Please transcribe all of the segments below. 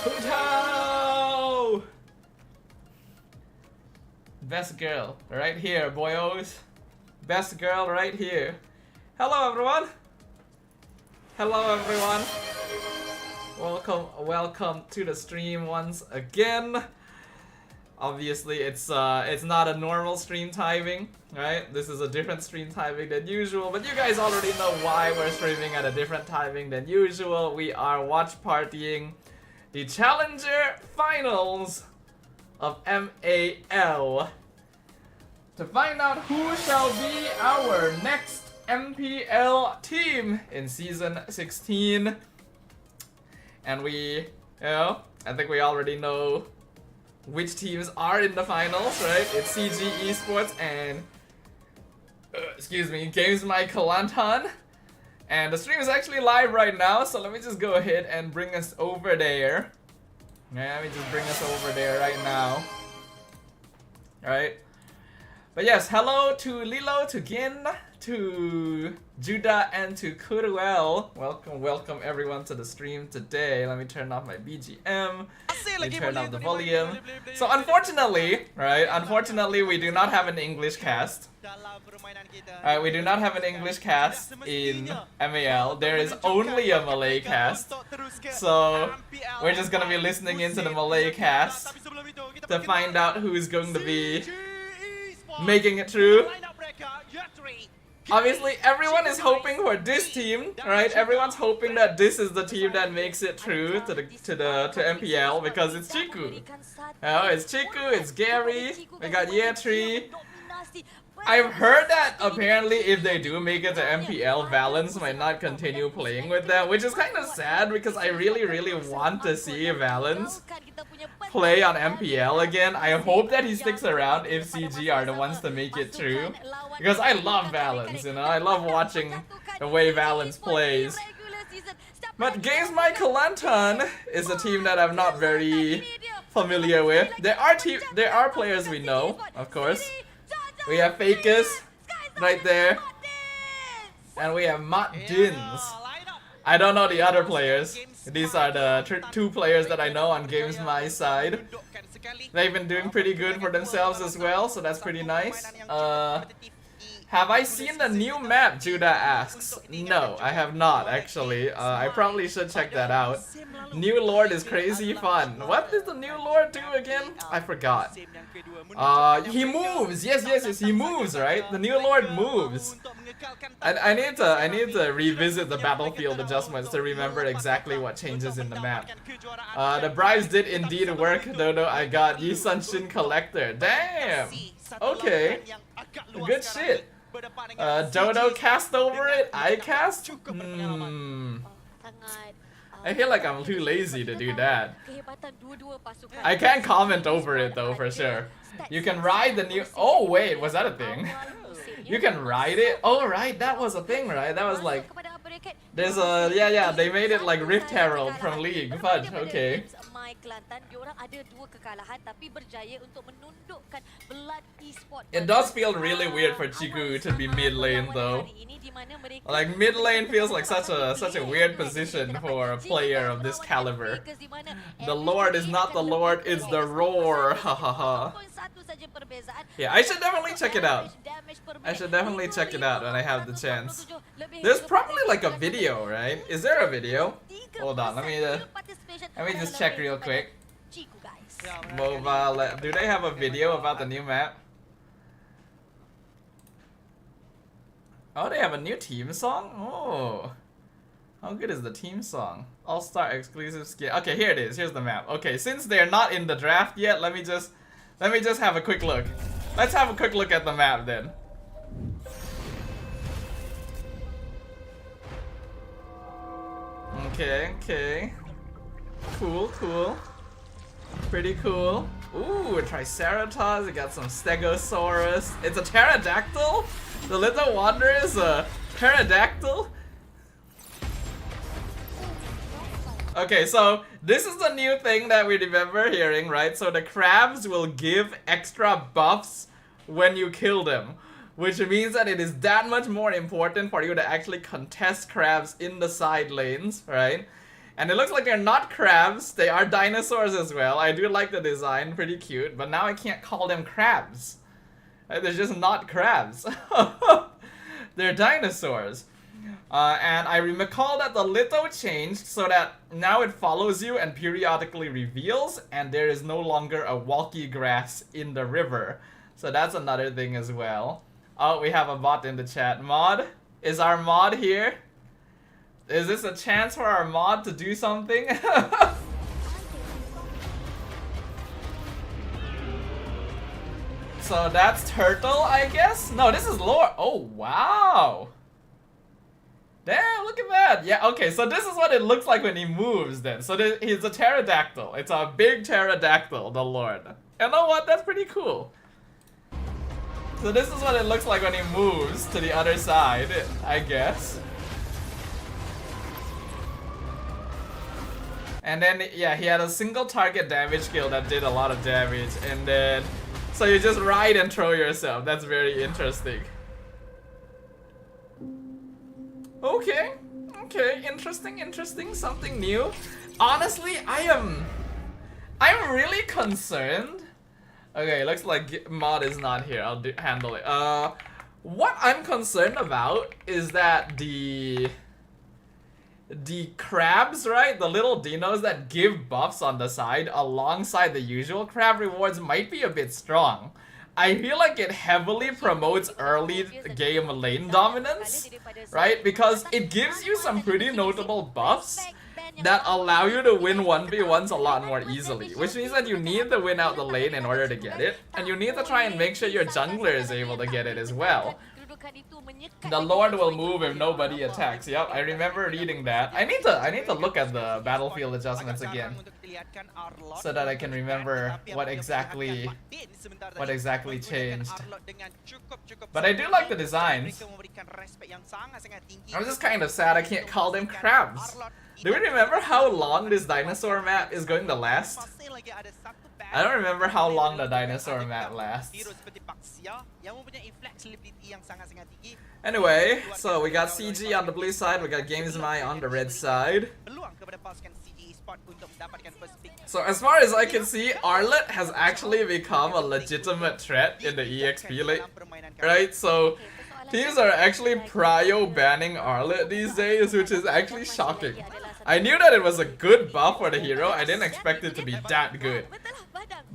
Putao! Best girl right here, boyos. Best girl right here. Hello everyone. Hello everyone. Welcome to the stream once again. Obviously it's not a normal stream timing, right? This is a different stream timing than usual, but you guys already know why we're streaming at a different timing than usual. We are watch partying the Challenger Finals of MAL to find out who shall be our next MPL team in Season 16. And I think we already know which teams are in the finals, right? It's CG Esports and Games My Kelantan. And the stream is actually live right now, so let me just go ahead and bring us over there. Yeah, let me just bring us over there right now. Alright. But yes, hello to Lilo, to Gin, to Judah, and to Kuruel. Welcome everyone to the stream today. Let me turn off my BGM. Let me turn off the volume. So unfortunately, we do not have an English cast. Alright, we do not have an English cast in MAL. There is only a Malay cast. So we're just gonna be listening into the Malay cast to find out who is going to be making it through. Obviously, everyone is hoping for this team, right? Everyone's hoping that this is the team that makes it through to MPL because it's Chiku. It's Chiku, it's Gary, we got Yetri. I've heard that apparently if they do make it to MPL, Valence might not continue playing with them, which is kind of sad because I really want to see Valence play on MPL again. I hope that he sticks around if CG are the ones to make it through, because I love Valence, you know, I love watching the way Valence plays. But Games My Kelantan is a team that I'm not very familiar with. There are players we know, of course. We have Fakus right there, and we have Matt Dins. I don't know the other players. These are the two players that I know on Games My side. They've been doing pretty good for themselves as well, so that's pretty nice. Have I seen the new map? Judah asks. No, I have not actually. I probably should check that out. New Lord is crazy fun. What does the new Lord do again? I forgot. He moves. Yes, he moves, right? The new Lord moves. I need to revisit the battlefield adjustments to remember exactly what changes in the map. The bribes did indeed work, though. I got Yi Sun-shin Collector. Damn. Okay. Good shit. Dodo cast over it? I cast? I feel like I'm too lazy to do that. I can't comment over it though, for sure. You can ride the new... Oh wait, was that a thing? You can ride it? Oh right, that was a thing, right? That was like... There's a... Yeah, they made it like Rift Herald from League. Fudge, okay. It does feel really weird for Chiku to be mid lane though. Like mid lane feels like such a weird position for a player of this caliber. The Lord is not the Lord, it's the roar. Hahaha. Yeah, I should definitely check it out. I should definitely check it out when I have the chance. There's probably like a video, right? Is there a video? Hold on, let me just check real quick. Mobile, do they have a video about the new map? Oh, they have a new team song? Oh. How good is the team song? All-star exclusive skin. Okay, here it is. Here's the map. Okay, since they're not in the draft yet, let me just have a quick look. Let's have a quick look at the map then. Okay. Cool. Pretty cool. Ooh, a Triceratops. We got some Stegosaurus. It's a pterodactyl? The little wanderer is a pterodactyl? Okay, so this is the new thing that we remember hearing, right? So the crabs will give extra buffs when you kill them, which means that it is that much more important for you to actually contest crabs in the side lanes, right? And it looks like they're not crabs, they are dinosaurs as well. I do like the design, pretty cute, but now I can't call them crabs. They're just not crabs. They're dinosaurs. And I recall that the litho changed so that now it follows you and periodically reveals, and there is no longer a walkie grass in the river. So that's another thing as well. Oh, we have a bot in the chat. Mod? Is our mod here? Is this a chance for our mod to do something? So that's Turtle, I guess? No, this is Lord. Oh, wow. Damn, look at that. Yeah, okay, so this is what it looks like when he moves then. So he's a pterodactyl. It's a big pterodactyl, the Lord. You know what? That's pretty cool. So this is what it looks like when he moves to the other side, I guess. And then, yeah, he had a single target damage skill that did a lot of damage. And then, so you just ride and throw yourself. That's very interesting. Okay, okay, interesting, something new. Honestly, I'm really concerned. Okay, looks like mod is not here. I'll handle it. What I'm concerned about is that the crabs, right? The little dinos that give buffs on the side alongside the usual crab rewards might be a bit strong. I feel like it heavily promotes early game lane dominance, right? Because it gives you some pretty notable buffs that allow you to win 1v1s a lot more easily, which means that you need to win out the lane in order to get it, and you need to try and make sure your jungler is able to get it as well. The Lord will move if nobody attacks. Yep, I remember reading that. I need to look at the battlefield adjustments again, so that I can remember what exactly changed. But I do like the designs. I'm just kind of sad I can't call them crabs. Do we remember how long this dinosaur map is going to last? I don't remember how long the dinosaur map lasts. Anyway, so we got CG on the blue side, we got Games My on the red side. So as far as I can see, Arlet has actually become a legitimate threat in the EXP lane, right? So teams are actually prio banning Arlet these days, which is actually shocking. I knew that it was a good buff for the hero, I didn't expect it to be that good.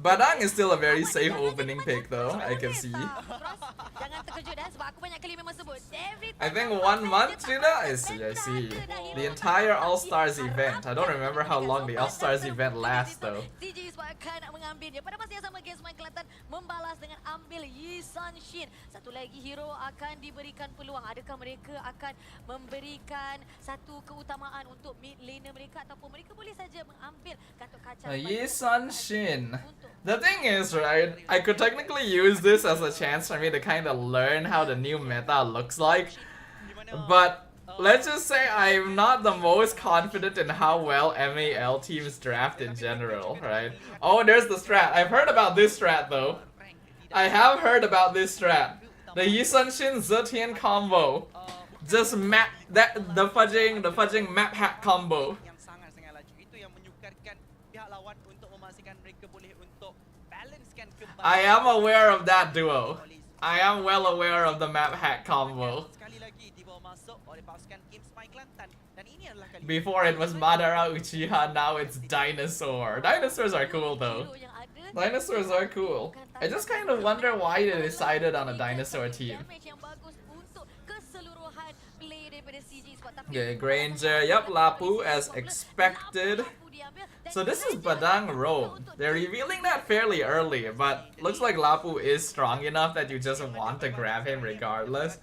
Badang is still a very safe opening pick though, I can see. I think 1 month, Gina? I see. The entire All-Stars event. I don't remember how long the All-Stars event lasts though. Yi Sun Shin. The thing is, right, I could technically use this as a chance for me to kind of learn how the new meta looks like, but let's just say I'm not the most confident in how well MAL teams draft in general, right? Oh, there's the strat. I've heard about this strat though. I have heard about this strat. The Yi Sun Shin Zetian combo. Just map that the fudging map hack combo. I am aware of that duo. I am well aware of the map hack combo. Before it was Madara Uchiha, now it's Dinosaur. Dinosaurs are cool though. Dinosaurs are cool. I just kind of wonder why they decided on a dinosaur team. Yeah, Granger, yep, Lapu as expected. So this is Badang Rome. They're revealing that fairly early, but looks like Lapu is strong enough that you just want to grab him regardless.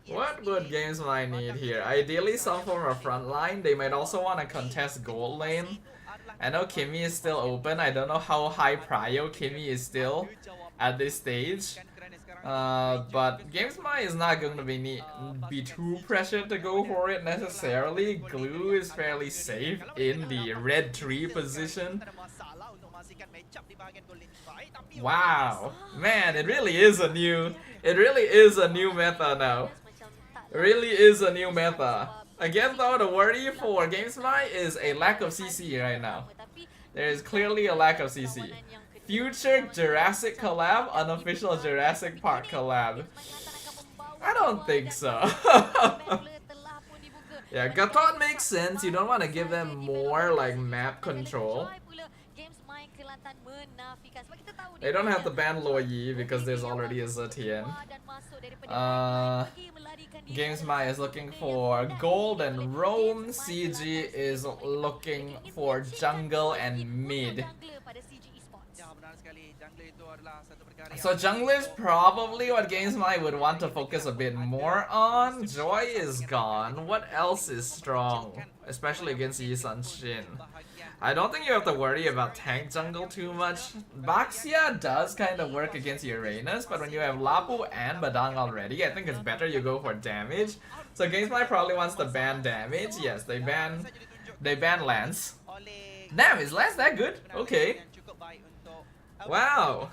What would Games might need here? Ideally some form of frontline. They might also want to contest gold lane. I know Kimmy is still open. I don't know how high prio Kimmy is still at this stage. But GamesMy is not going to be too pressured to go for it necessarily. Glue is fairly safe in the red tree position. Wow, man, it really is a new meta now. Really is a new meta. Again though, the worry for GamesMy is a lack of CC right now. There is clearly a lack of CC. Future Jurassic collab, unofficial Jurassic Park collab. I don't think so. Yeah, Gatot makes sense. You don't want to give them more like map control. They don't have to ban Lo Yi because there's already a Zetian. GamesMy is looking for gold and roam. CG is looking for jungle and mid. So jungle is probably what GamesMy would want to focus a bit more on. Joy is gone. What else is strong? Especially against Yi Sun Shin. I don't think you have to worry about tank jungle too much. Baxia does kind of work against Uranus, but when you have Lapu and Badang already, I think it's better you go for damage. So GamesMy probably wants to ban damage. Yes, they ban Lance. Damn, is Lance that good? Okay. Wow.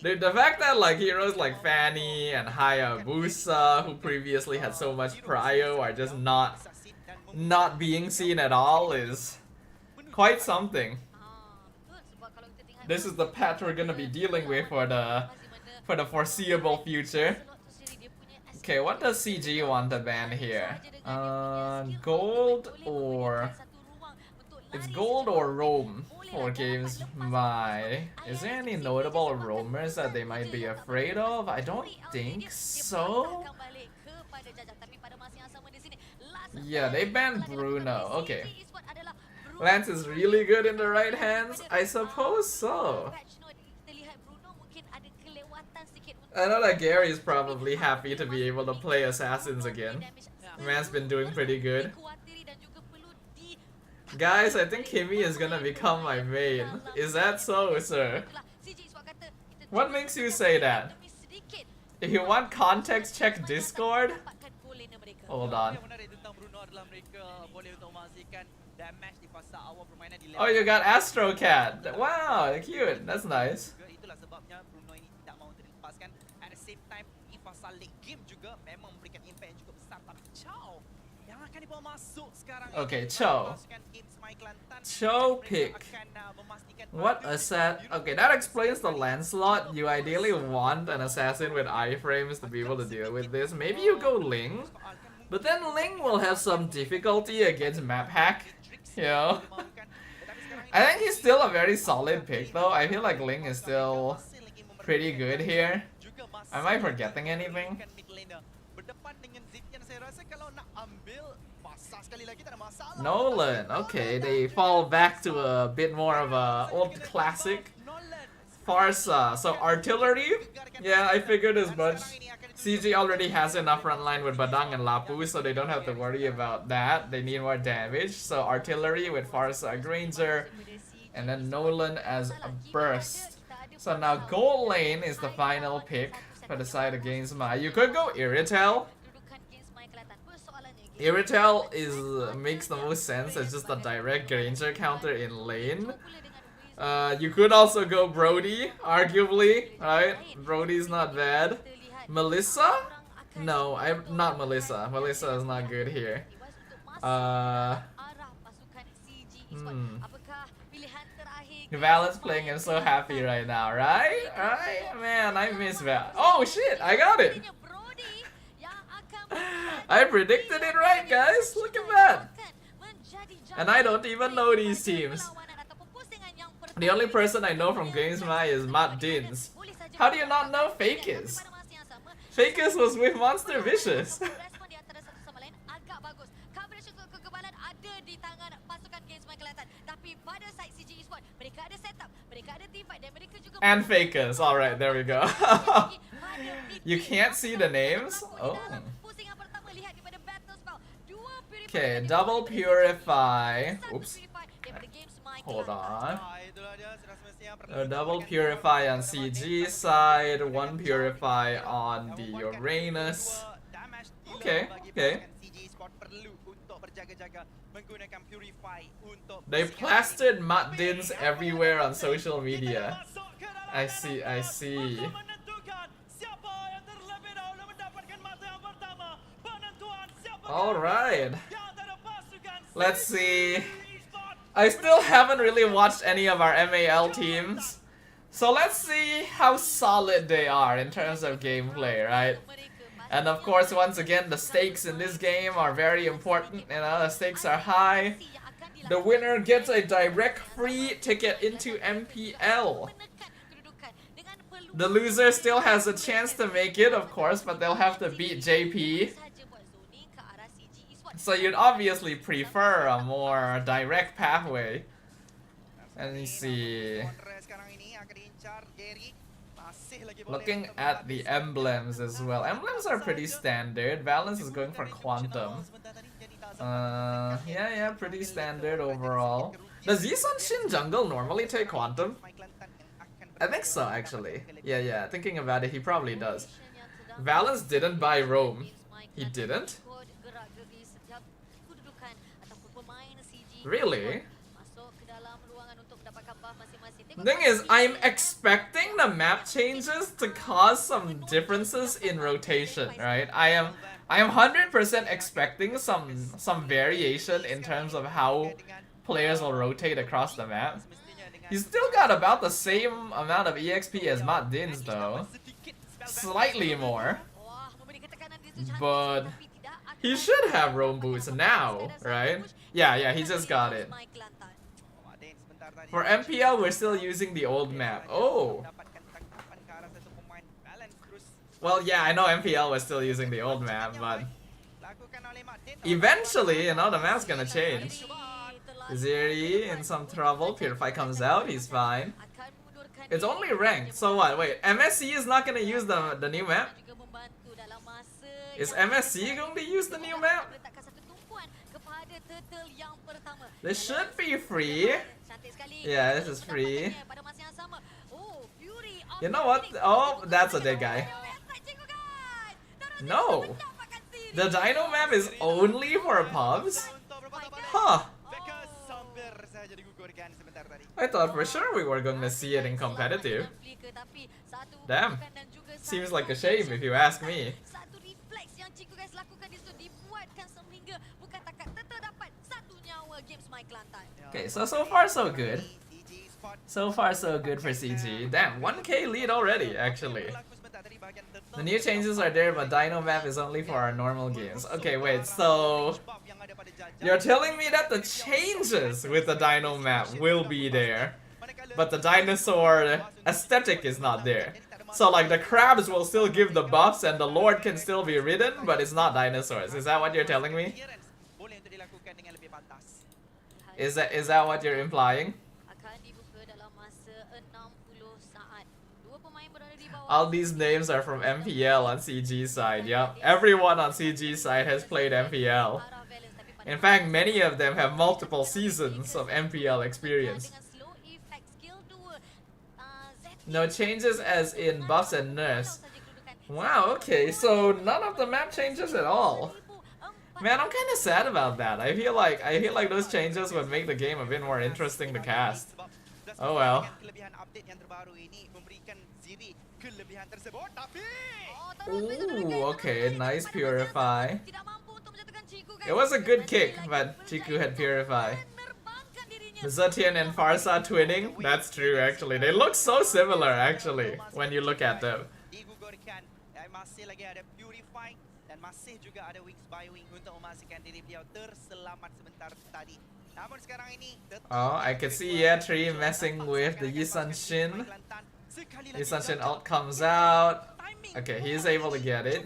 Dude, the fact that like heroes like Fanny and Hayabusa, who previously had so much prio, are just not being seen at all is quite something. This is the path we're gonna be dealing with for the foreseeable future. Okay, what does CG want to ban here? Gold or... It's gold or roam for GamesMy. Is there any notable roamers that they might be afraid of? I don't think so. Yeah, they banned Bruno. Okay. Lance is really good in the right hands? I suppose so. I know that Gary is probably happy to be able to play assassins again. Man's been doing pretty good. Guys, I think Kimmy is gonna become my main. Is that so, sir? What makes you say that? If you want context, check Discord. Hold on. Oh, you got Astro Cat. Wow, cute. That's nice. Okay, Cho pick. What asset? Okay, that explains the Lancelot. You ideally want an assassin with iframes to be able to deal with this. Maybe you go Ling, but then Ling will have some difficulty against map hack. You know? I think he's still a very solid pick though. I feel like Ling is still pretty good here. Am I forgetting anything? Nolan, okay, they fall back to a bit more of a old classic. Farsa, so artillery? Yeah, I figured as much. CG already has enough frontline with Badang and Lapu, so they don't have to worry about that. They need more damage, so artillery with Farsa Granger, and then Nolan as a burst. So now gold lane is the final pick for the side of GamesMy. You could go Iritel. Iritel makes the most sense as just a direct Granger counter in lane. You could also go Brody, arguably, right? Brody's not bad. Melissa? No, I'm not Melissa. Melissa is not good here. Val's playing, I'm so happy right now, right? Right? Man, I miss Val. Oh shit, I got it! I predicted it right, guys! Look at that! And I don't even know these teams. The only person I know from GamesMy is Matt Dins. How do you not know Fakis? Fakis was with Monster Vicious. And Fakers, alright, there we go. You can't see the names? Oh. Okay, double purify. Oops. Hold on. Double purify on CG side, one purify on the Uranus. Okay, okay. They plastered Matt Dins everywhere on social media. I see, I see. Alright. Let's see. I still haven't really watched any of our MAL teams. So let's see how solid they are in terms of gameplay, right? And of course, once again, the stakes in this game are very important. You know, the stakes are high. The winner gets a direct free ticket into MPL. The loser still has a chance to make it, of course, but they'll have to beat JP. So you'd obviously prefer a more direct pathway. Let me see. Looking at the emblems as well. Emblems are pretty standard. Balance is going for Quantum. Yeah, pretty standard overall. Does Yisun Shin Jungle normally take Quantum? I think so, actually. Yeah, thinking about it, he probably does. Valence didn't buy Rome. He didn't? Really? Thing is, I'm expecting the map changes to cause some differences in rotation, right? I am 100% expecting some variation in terms of how players will rotate across the map. He's still got about the same amount of EXP as Matt Dins though. Slightly more. But he should have roam boots now, right? Yeah, he just got it. For MPL, we're still using the old map. Oh! Well, yeah, I know MPL was still using the old map, but eventually, you know, the map's gonna change. Zeri in some trouble. Purify comes out, he's fine. It's only ranked, so what? Wait, MSC is not gonna use the new map? Is MSC going to use the new map? This should be free. Yeah, this is free. You know what? Oh, that's a dead guy. No! The Dino map is only for pubs? Huh. I thought for sure we were going to see it in competitive. Damn. Seems like a shame if you ask me. Okay, so far so good. So far so good for CG. Damn, 1k lead already, actually. The new changes are there, but Dino map is only for our normal games. Okay, wait, so you're telling me that the changes with the Dino map will be there, but the dinosaur aesthetic is not there. So like the crabs will still give the buffs and the lord can still be ridden, but it's not dinosaurs. Is that what you're telling me? Is that what you're implying? All these names are from MPL on CG side. Yep, everyone on CG side has played MPL. In fact, many of them have multiple seasons of MPL experience. No changes as in buffs and nerfs. Wow, okay, so none of the map changes at all. Man, I'm kind of sad about that. I feel like those changes would make the game a bit more interesting to cast. Oh well. Ooh, okay, nice Purify. It was a good kick, but Chiku had Purify. Zetian and Farsa twinning? That's true, actually. They look so similar, actually, when you look at them. Oh, I can see Yetri messing with the Yisun Shin. Yisun Shin ult comes out. Okay, he is able to get it.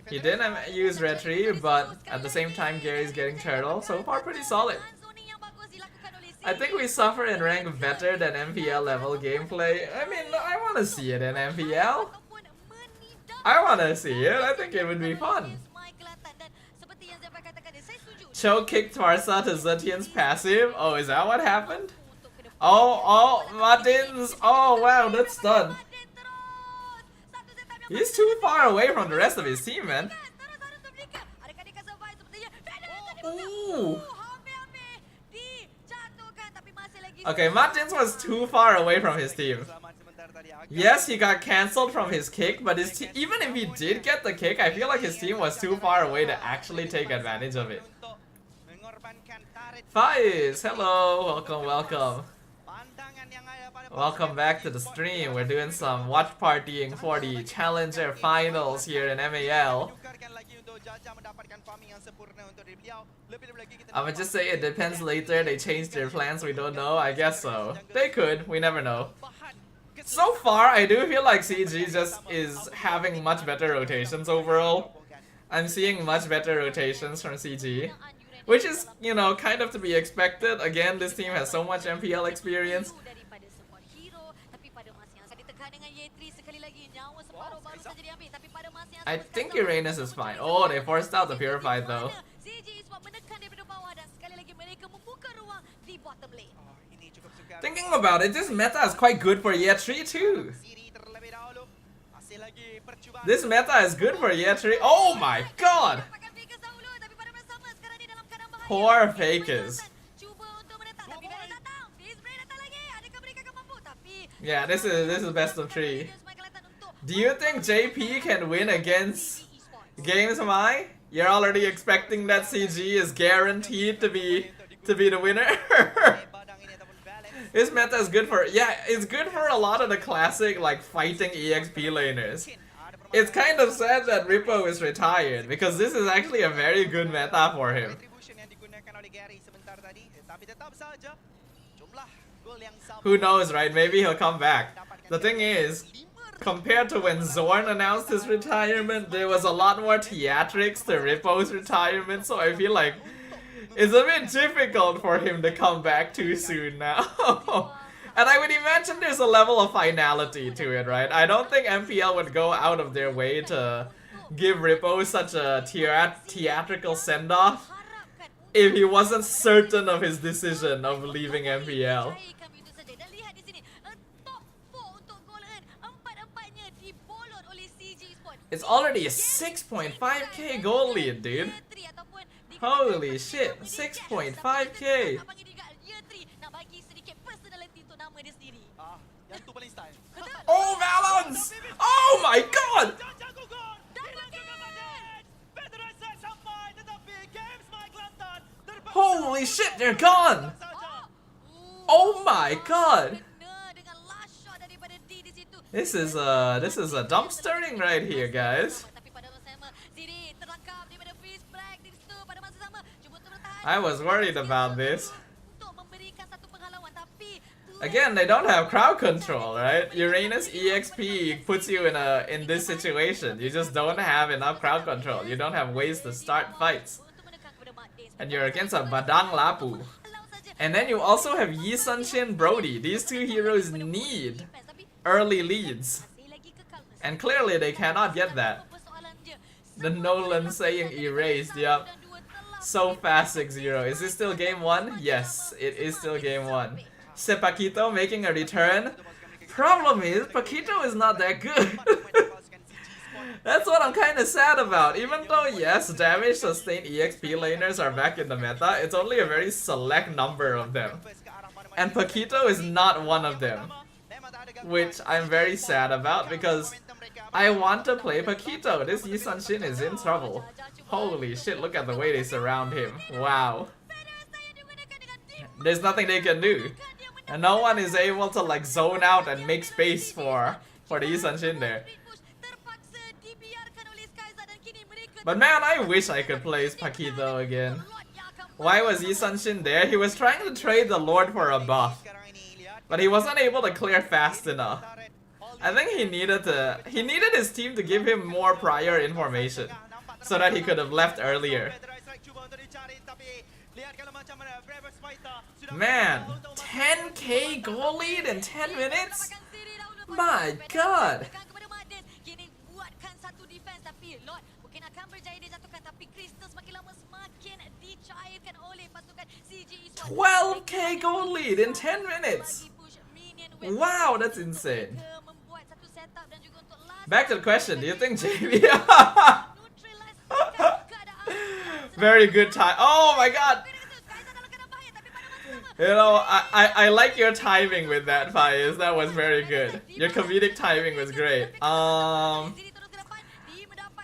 He didn't use Retri, but at the same time Gary's getting turtle. So far pretty solid. I think we suffer in rank better than MPL level gameplay. I mean, I want to see it in MPL. I want to see it. I think it would be fun. Cho kicked Tarsa to Zetian's passive. Oh, is that what happened? Oh, Martins. Oh, wow, that's done. He's too far away from the rest of his team, man. Ooh. Okay, Martins was too far away from his team. Yes, he got cancelled from his kick, but even if he did get the kick, I feel like his team was too far away to actually take advantage of it. Faiz, hello, welcome. Welcome back to the stream. We're doing some watch partying for the Challenger Finals here in MAL. I'ma just say it depends later. They changed their plans, we don't know. I guess so. They could, we never know. So far, I do feel like CG just is having much better rotations overall. I'm seeing much better rotations from CG. Which is, you know, kind of to be expected. Again, this team has so much MPL experience. I think Uranus is fine. Oh, they forced out the Purified though. Thinking about it, this meta is quite good for year 3 too. This meta is good for year 3. Oh my god! Poor fakers. Yeah, this is best of 3. Do you think JP can win against Games My? You're already expecting that CG is guaranteed to be the winner? This meta is good for, yeah, it's good for a lot of the classic like fighting EXP laners. It's kind of sad that Rippo is retired because this is actually a very good meta for him. Who knows, right? Maybe he'll come back. The thing is, compared to when Zorn announced his retirement, there was a lot more theatrics to Rippo's retirement, so I feel like it's a bit difficult for him to come back too soon now. And I would imagine there's a level of finality to it, right? I don't think MPL would go out of their way to give Rippo such a theatrical send-off if he wasn't certain of his decision of leaving MPL. It's already a 6.5k goal lead, dude. Holy shit, 6.5k. Oh, Valons! Oh my god! Holy shit, they're gone! Oh my god! This is a dumpstering right here, guys. I was worried about this. Again, they don't have crowd control, right? Uranus EXP puts you in this situation. You just don't have enough crowd control. You don't have ways to start fights. And you're against a Badang Lapu. And then you also have Yi Sunshin Brody. These two heroes need early leads. And clearly they cannot get that. The Nolan saying erased, yep. So fast 6-0. Is this still game 1? Yes, it is still game 1. Paquito making a return. Problem is, Paquito is not that good. That's what I'm kind of sad about. Even though, yes, damage sustained EXP laners are back in the meta, it's only a very select number of them. And Paquito is not one of them. Which I'm very sad about because I want to play Paquito. This Yi Sunshin is in trouble. Holy shit, look at the way they surround him. Wow. There's nothing they can do. And no one is able to like zone out and make space for the Yi Sunshin there. But man, I wish I could play Paquito again. Why was Yi Sunshin there? He was trying to trade the Lord for a buff. But he wasn't able to clear fast enough. I think he needed his team to give him more prior information so that he could have left earlier. Man, 10k goal lead in 10 minutes? My god! 12k goal lead in 10 minutes! Wow, that's insane. Back to the question, do you think JB... Very good time. Oh my god! You know, I like your timing with that, Faiz. That was very good. Your comedic timing was great.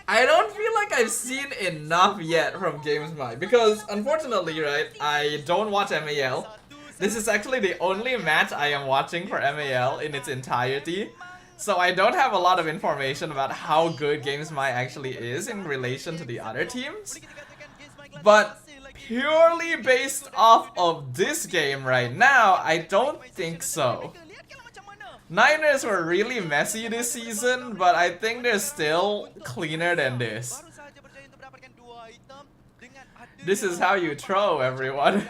I don't feel like I've seen enough yet from Games My, because unfortunately, right, I don't watch MAL. This is actually the only match I am watching for MAL in its entirety. So I don't have a lot of information about how good Games My actually is in relation to the other teams. But purely based off of this game right now, I don't think so. Niners were really messy this season, but I think they're still cleaner than this. This is how you throw, everyone.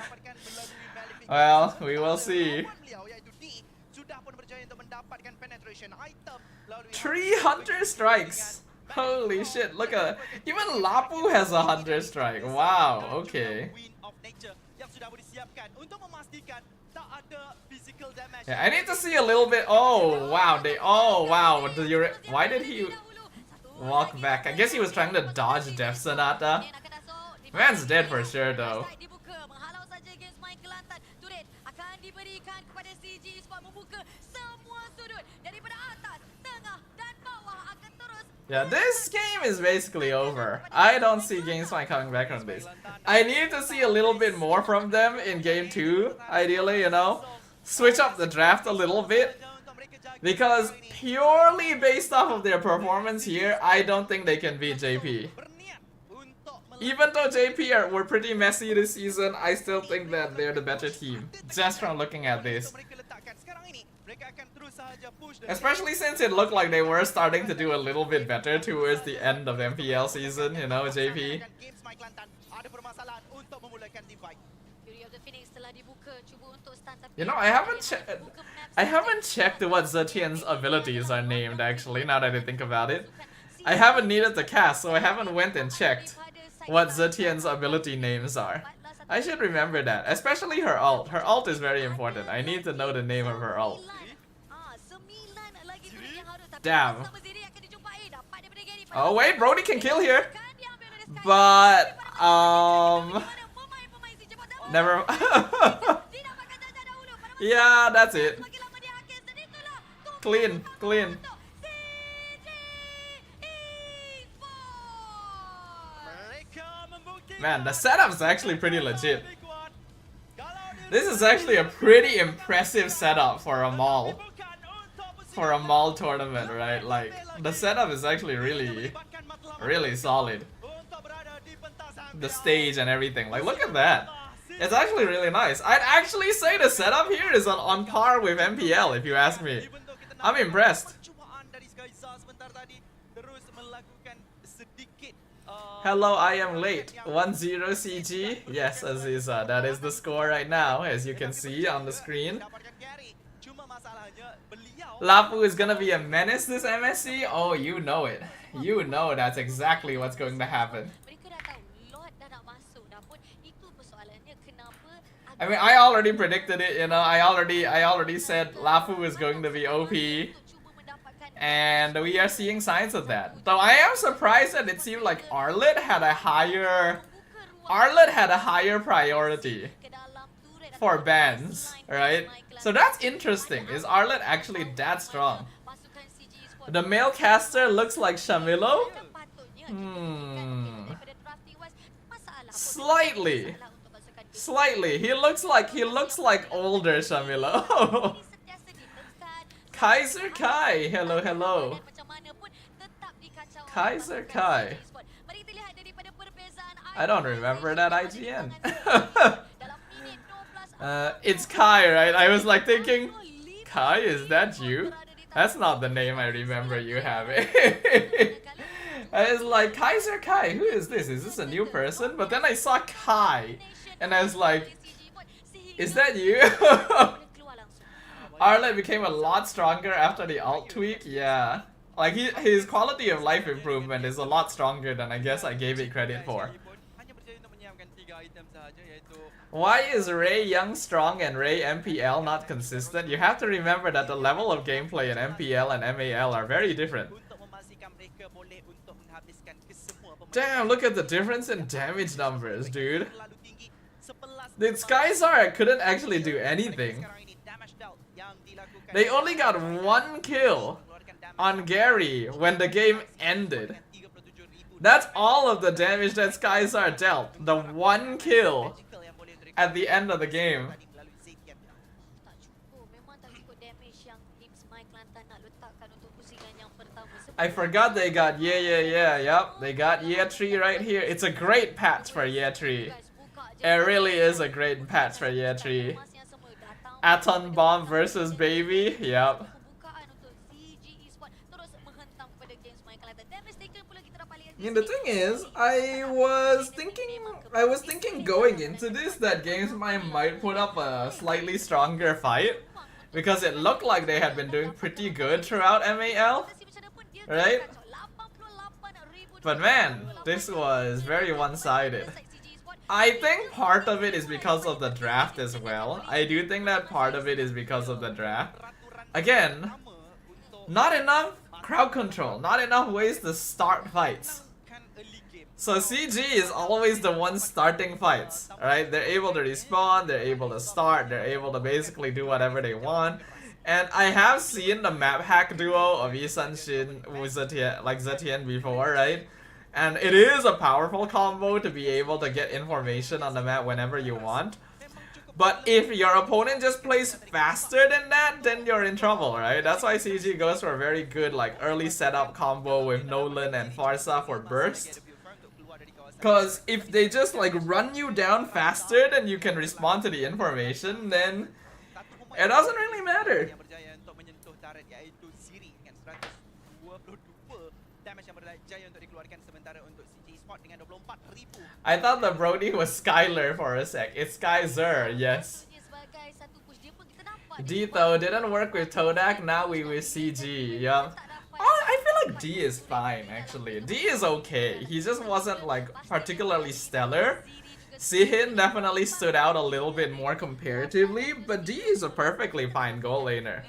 Well, we will see. 300 strikes. Holy shit, look at even Lapu has 100 strike. Wow, okay. Yeah, I need to see a little bit. Oh wow, wow. Why did he walk back? I guess he was trying to dodge Death Sonata. Man's dead for sure though. Yeah, this game is basically over. I don't see GameSpy coming back from this. I need to see a little bit more from them in game 2, ideally, you know. Switch up the draft a little bit. Because purely based off of their performance here, I don't think they can beat JP. Even though JP were pretty messy this season, I still think that they're the better team. Just from looking at this. Especially since it looked like they were starting to do a little bit better towards the end of MPL season, you know, JP. You know, I haven't checked what Zetian's abilities are named actually, now that I think about it. I haven't needed the cast, so I haven't went and checked what Zetian's ability names are. I should remember that, especially her ult. Her ult is very important. I need to know the name of her ult. Damn. Oh wait, Brody can kill here. But, never. Yeah, that's it. Clean, clean. Man, the setup's actually pretty legit. This is actually a pretty impressive setup for a mall. For a mall tournament, right? Like, the setup is actually really solid. The stage and everything. Like, look at that. It's actually really nice. I'd actually say the setup here is on par with MPL, if you ask me. I'm impressed. Hello, I am late. 1-0 CG. Yes, Aziza, that is the score right now, as you can see on the screen. Lapu is gonna be a menace this MSC? Oh, you know it. You know that's exactly what's going to happen. I mean, I already predicted it, you know. I already said Lapu is going to be OP. And we are seeing signs of that. Though I am surprised that it seemed like Arlet had a higher priority for bans, right? So that's interesting. Is Arlet actually that strong? The male caster looks like Shamilo? Slightly. Slightly. He looks like older Shamilo. Kaiser Kai. Hello, hello. Kaiser Kai. I don't remember that IGN. It's Kai, right? I was like thinking, Kai, is that you? That's not the name I remember you having. I was like, Kaiser Kai, who is this? Is this a new person? But then I saw Kai, and I was like, is that you? Arlet became a lot stronger after the alt tweak, yeah. Like, his quality of life improvement is a lot stronger than I guess I gave it credit for. Why is Ray Young Strong and Ray MPL not consistent? You have to remember that the level of gameplay in MPL and MAL are very different. Damn, look at the difference in damage numbers, dude. The Skysar couldn't actually do anything. They only got one kill on Gary when the game ended. That's all of the damage that Skysar dealt. The one kill at the end of the game. I forgot they got yep. They got year 3 right here. It's a great patch for year 3. It really is a great patch for year 3. Atom Bomb versus Baby, yep. And the thing is, I was thinking going into this that Games might put up a slightly stronger fight because it looked like they had been doing pretty good throughout MAL, right? But man, this was very one-sided. I think part of it is because of the draft as well. I do think that part of it is because of the draft. Again, not enough crowd control, not enough ways to start fights. So CG is always the one starting fights, right? They're able to respawn, they're able to start, they're able to basically do whatever they want. And I have seen the map hack duo of Isan Shin with Zetian before, right? And it is a powerful combo to be able to get information on the map whenever you want. But if your opponent just plays faster than that, then you're in trouble, right? That's why CG goes for a very good like early setup combo with Nolan and Farsa for burst. Cause if they just like run you down faster than you can respond to the information, then it doesn't really matter. I thought the Brody was Skyler for a sec. It's Skyzer, yes. D though didn't work with Todak, now we with CG, yeah. Oh, I feel like D is fine actually. D is okay. He just wasn't like particularly stellar. Sihin definitely stood out a little bit more comparatively, but D is a perfectly fine goal laner.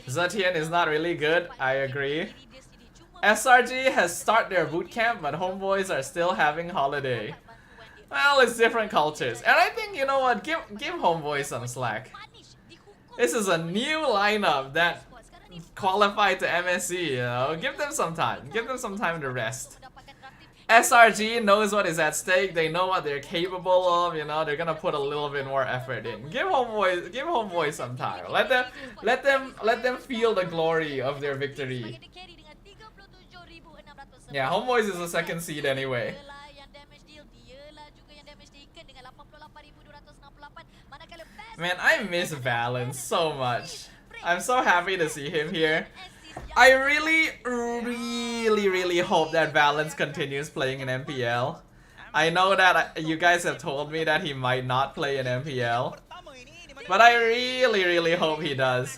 Zetian is not really good, I agree. SRG has started their bootcamp, but homeboys are still having holiday. Well, it's different cultures. And I think, you know what, give homeboys some slack. This is a new lineup that qualified to MSC, you know. Give them some time. Give them some time to rest. SRG knows what is at stake. They know what they're capable of, you know. They're gonna put a little bit more effort in. Give homeboys some time. Let them feel the glory of their victory. Yeah, homeboys is the second seed anyway. Man, I miss Valence so much. I'm so happy to see him here. I really hope that Valence continues playing in MPL. I know that you guys have told me that he might not play in MPL, but I really hope he does.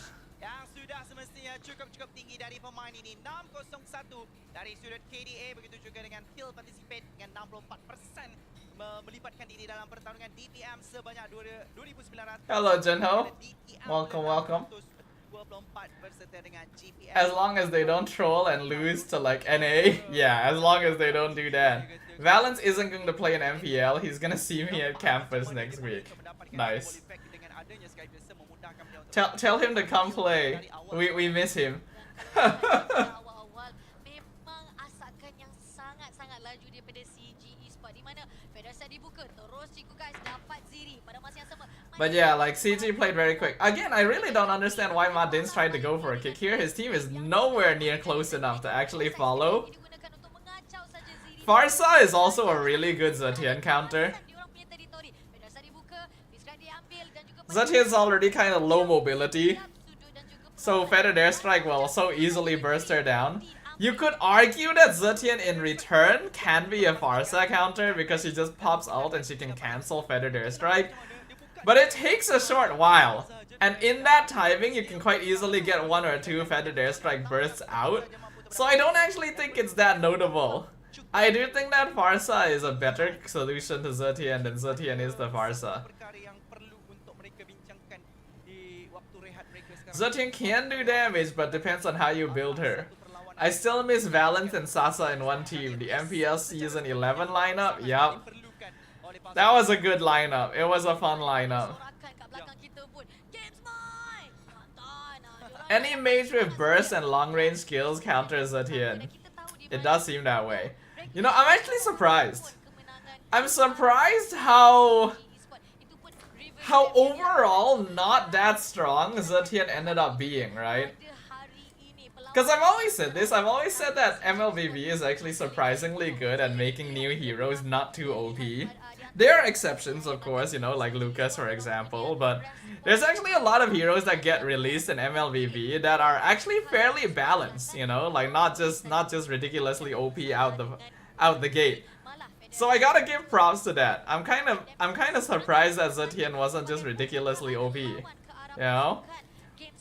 Hello Junho, welcome. As long as they don't troll and lose to like NA, yeah, as long as they don't do that. Valence isn't going to play in MPL, he's gonna see me at campus next week. Nice. Tell him to come play. We miss him. But yeah, like CG played very quick. Again, I really don't understand why Madins tried to go for a kick here. His team is nowhere near close enough to actually follow. Farsa is also a really good Zetian counter. Zetian's already kind of low mobility, so Feathered Airstrike will so easily burst her down. You could argue that Zetian in return can be a Farsa counter because she just pops out and she can cancel Feathered Airstrike. But it takes a short while, and in that timing you can quite easily get 1 or 2 Feathered Airstrike bursts out. So I don't actually think it's that notable. I do think that Farsa is a better solution to Zetian than Zetian is the Farsa. Zetian can do damage, but depends on how you build her. I still miss Valence and Sasa in one team. The MPL season 11 lineup, yup. That was a good lineup. It was a fun lineup. Any mage with burst and long range skills counters Zetian. It does seem that way. You know, I'm actually surprised. I'm surprised how overall not that strong Zetian ended up being, right? Because I've always said this, I've always said that MLBB is actually surprisingly good at making new heroes not too OP. There are exceptions, of course, you know, like Lucas for example, but there's actually a lot of heroes that get released in MLBB that are actually fairly balanced, you know, like not just ridiculously OP out the gate. So I gotta give props to that. I'm kind of surprised that Zetian wasn't just ridiculously OP, you know?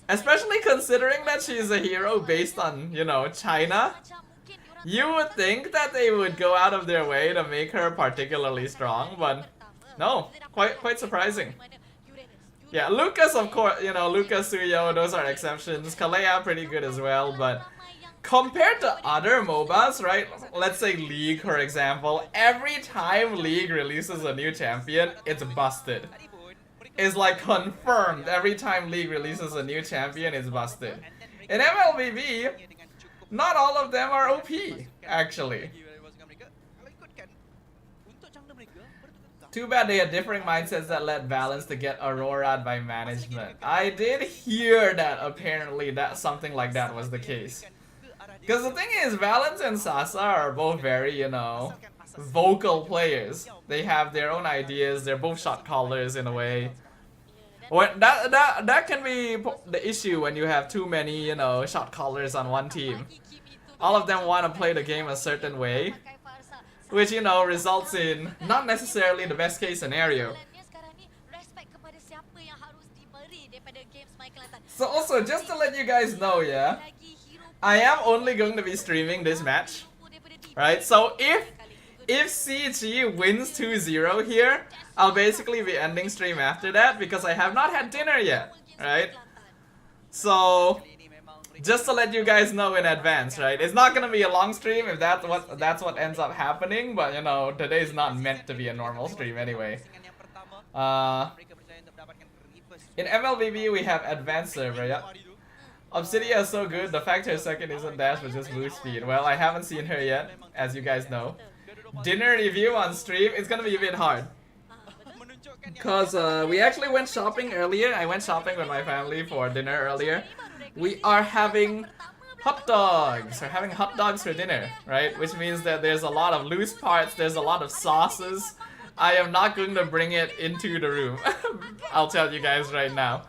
Especially considering that she's a hero based on, you know, China. You would think that they would go out of their way to make her particularly strong, but no, quite surprising. Yeah, Lucas, of course, you know, Lucas, Suyo, those are exceptions. Kalea pretty good as well, but compared to other MOBAs, right? Let's say League, for example. Every time League releases a new champion, it's busted. It's like confirmed. Every time League releases a new champion, it's busted. In MLBB, not all of them are OP, actually. Too bad they had different mindsets that led Valence to get Aurora'd by management. I did hear that apparently that something like that was the case. Because the thing is, Valence and Sasa are both very, you know, vocal players. They have their own ideas, they're both shot callers in a way. When that can be the issue when you have too many, you know, shot callers on one team. All of them want to play the game a certain way, which, you know, results in not necessarily the best case scenario. So also, just to let you guys know, yeah, I am only going to be streaming this match, right? So if CG wins 2-0 here, I'll basically be ending stream after that because I have not had dinner yet, right? So just to let you guys know in advance, right? It's not gonna be a long stream if that's what ends up happening, but you know, today's not meant to be a normal stream anyway. In MLBB we have advanced server, yeah. Obsidia is so good, the fact her second isn't dash but just boost speed. Well, I haven't seen her yet, as you guys know. Dinner review on stream, it's gonna be a bit hard. Cause we actually went shopping earlier. I went shopping with my family for dinner earlier. We are having hot dogs. We're having hot dogs for dinner, right? Which means that there's a lot of loose parts, there's a lot of sauces. I am not going to bring it into the room. I'll tell you guys right now.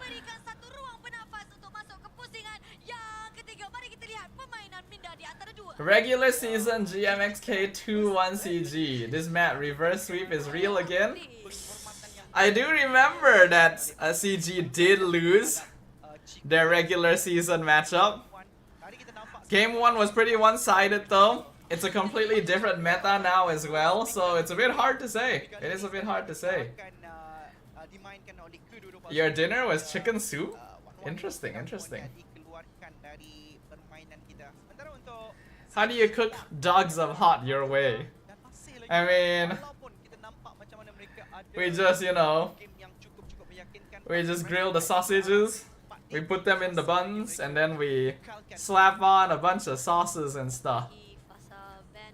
Regular season GMXK 2-1CG. This map reverse sweep is real again. I do remember that CG did lose their regular season matchup. Game 1 was pretty one-sided though. It's a completely different meta now as well, so it's a bit hard to say. It is a bit hard to say. Your dinner was chicken soup? Interesting, interesting. How do you cook dogs of hot your way? I mean, we just, you know, we just grill the sausages, we put them in the buns, and then we slap on a bunch of sauces and stuff.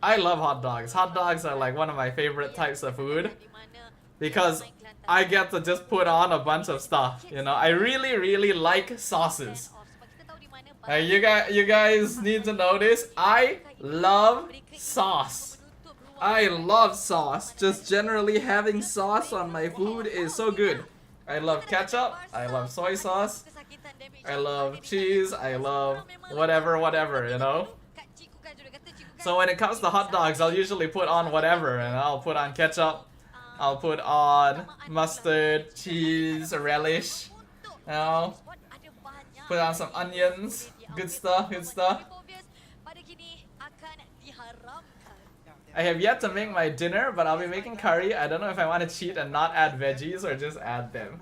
I love hot dogs. Hot dogs are like one of my favorite types of food because I get to just put on a bunch of stuff, you know. I really like sauces. You guys need to know this. I love sauce. I love sauce. Just generally having sauce on my food is so good. I love ketchup. I love soy sauce. I love cheese. I love whatever, you know. So when it comes to hot dogs, I'll usually put on whatever, and I'll put on ketchup. I'll put on mustard, cheese, relish, you know. Put on some onions. Good stuff, good stuff. I have yet to make my dinner, but I'll be making curry. I don't know if I want to cheat and not add veggies or just add them.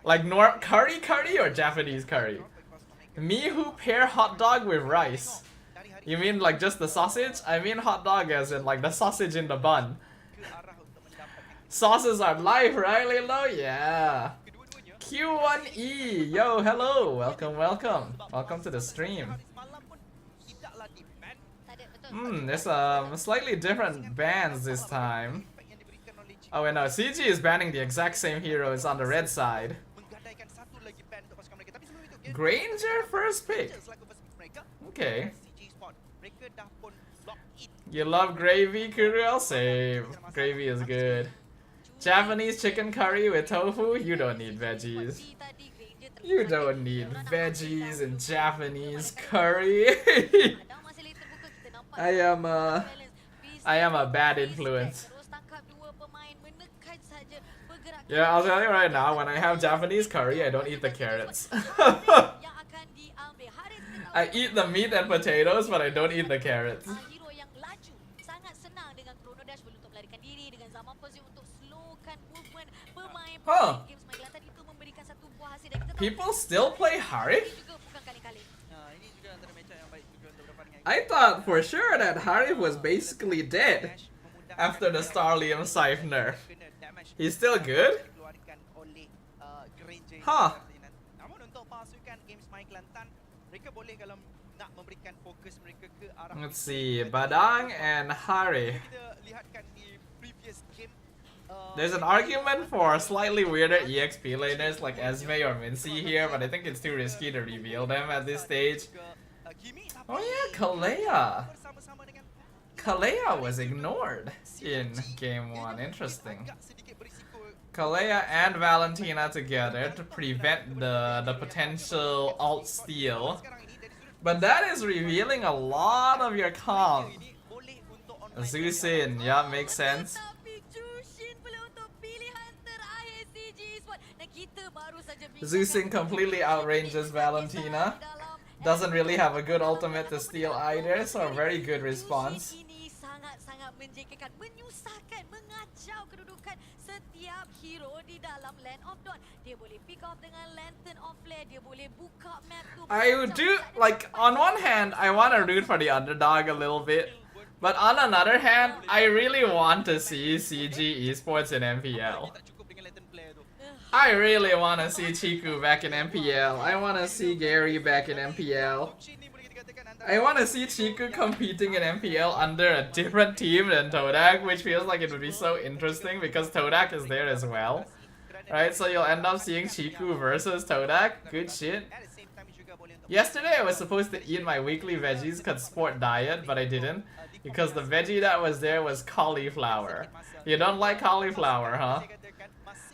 Like curry or Japanese curry? Me who pair hot dog with rice. You mean like just the sausage? I mean hot dog as in like the sausage in the bun. Sauces are life, right, Lilo? Yeah. Q1E, yo, hello, welcome to the stream. There's slightly different bans this time. Oh wait, no, CG is banning the exact same heroes on the red side. Granger first pick. Okay. You love gravy, Kuriel? Same. Gravy is good. Japanese chicken curry with tofu? You don't need veggies. You don't need veggies in Japanese curry. I am a bad influence. Yeah, I'll tell you right now, when I have Japanese curry, I don't eat the carrots. I eat the meat and potatoes, but I don't eat the carrots. Huh. People still play Harif? I thought for sure that Harif was basically dead after the Starlium Scythe nerf. He's still good? Huh. Let's see, Badang and Harif. There's an argument for slightly weirder EXP laners like Esme or Mincy here, but I think it's too risky to reveal them at this stage. Oh yeah, Kalea. Kalea was ignored in game 1, interesting. Kalea and Valentina together to prevent the potential alt steal. But that is revealing a lot of your comp. Zusin, yeah, makes sense. Zusin completely outranges Valentina. Doesn't really have a good ultimate to steal either, so a very good response. I would do, like, on one hand, I want to root for the underdog a little bit. But on another hand, I really want to see CG Esports in MPL. I really want to see Chiku back in MPL. I want to see Gary back in MPL. I want to see Chiku competing in MPL under a different team than Todak, which feels like it would be so interesting because Todak is there as well. Right, so you'll end up seeing Chiku versus Todak. Good shit. Yesterday I was supposed to eat my weekly veggies cause sport diet, but I didn't. Because the veggie that was there was cauliflower. You don't like cauliflower, huh?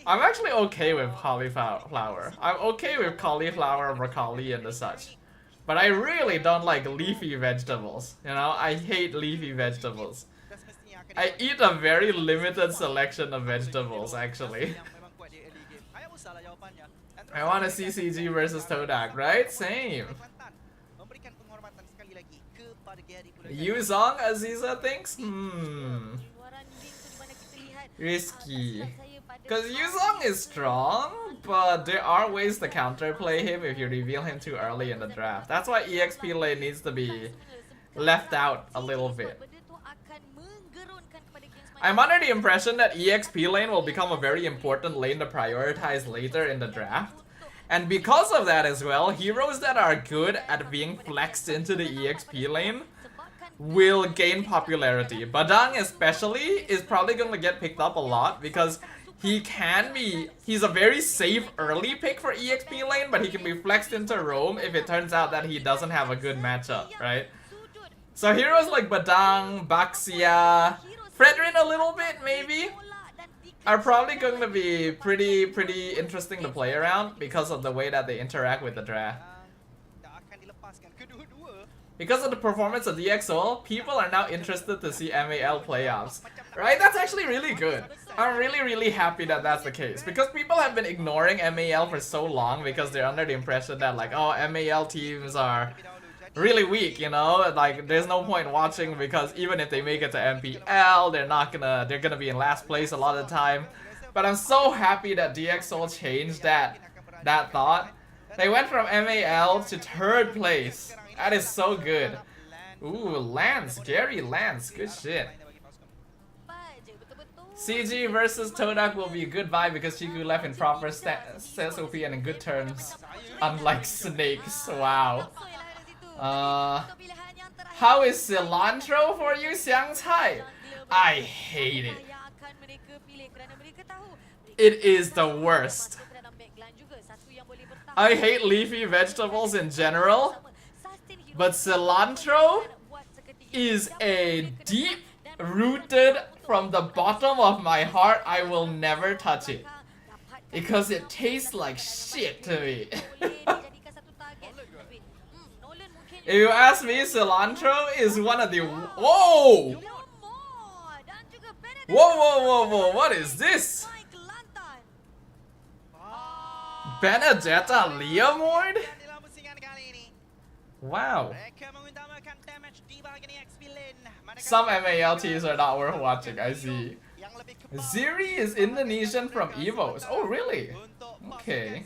I'm actually okay with cauliflower. I'm okay with cauliflower, broccoli, and the such. But I really don't like leafy vegetables. You know, I hate leafy vegetables. I eat a very limited selection of vegetables, actually. I want to see CG versus Todak, right? Same. Yuzong, Aziza thinks? Risky. Because Yuzong is strong, but there are ways to counterplay him if you reveal him too early in the draft. That's why EXP lane needs to be left out a little bit. I'm under the impression that EXP lane will become a very important lane to prioritize later in the draft. And because of that as well, heroes that are good at being flexed into the EXP lane will gain popularity. Badang especially is probably going to get picked up a lot because he's a very safe early pick for EXP lane, but he can be flexed into roam if it turns out that he doesn't have a good matchup, right? So heroes like Badang, Baxia, Fredrin a little bit maybe, are probably going to be pretty interesting to play around because of the way that they interact with the draft. Because of the performance of DXO, people are now interested to see MAL playoffs. Right? That's actually really good. I'm really happy that that's the case. Because people have been ignoring MAL for so long because they're under the impression that like, oh, MAL teams are really weak, you know? Like, there's no point watching because even if they make it to MPL, they're gonna be in last place a lot of the time. But I'm so happy that DXO changed that thought. They went from MAL to 3rd place. That is so good. Ooh, Lance, Gary Lance, good shit. CG versus Todak will be a good vibe because Chiku left in proper stance OP and in good terms. Unlike snakes. Wow. How is cilantro for you, Xiang Cai? I hate it. It is the worst. I hate leafy vegetables in general, but cilantro is a deep-rooted from the bottom of my heart. I will never touch it because it tastes like shit to me. If you ask me, cilantro is one of the... Whoa! Whoa, what is this? Benedetta Leomord? Wow. Some MALTs are not worth watching, I see. Ziri is Indonesian from Evos. Oh, really? Okay.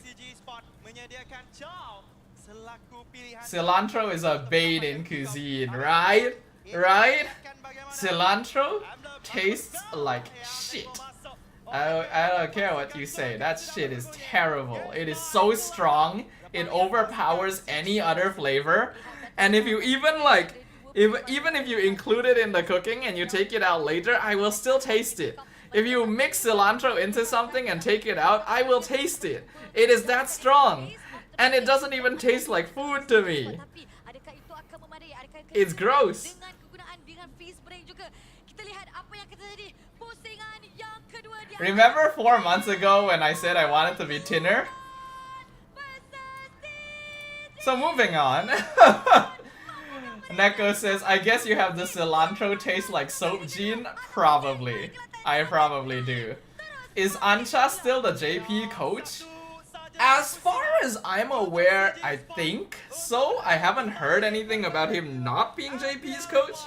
Cilantro is a bait in cuisine, right? Right? Cilantro tastes like shit. I don't care what you say. That shit is terrible. It is so strong. It overpowers any other flavor. And if you even like, even if you include it in the cooking and you take it out later, I will still taste it. If you mix cilantro into something and take it out, I will taste it. It is that strong. And it doesn't even taste like food to me. It's gross. Remember 4 months ago when I said I wanted to be thinner? So moving on. Neko says, I guess you have the cilantro taste like soap gene? Probably. I probably do. Is Ancha still the JP coach? As far as I'm aware, I think so. I haven't heard anything about him not being JP's coach.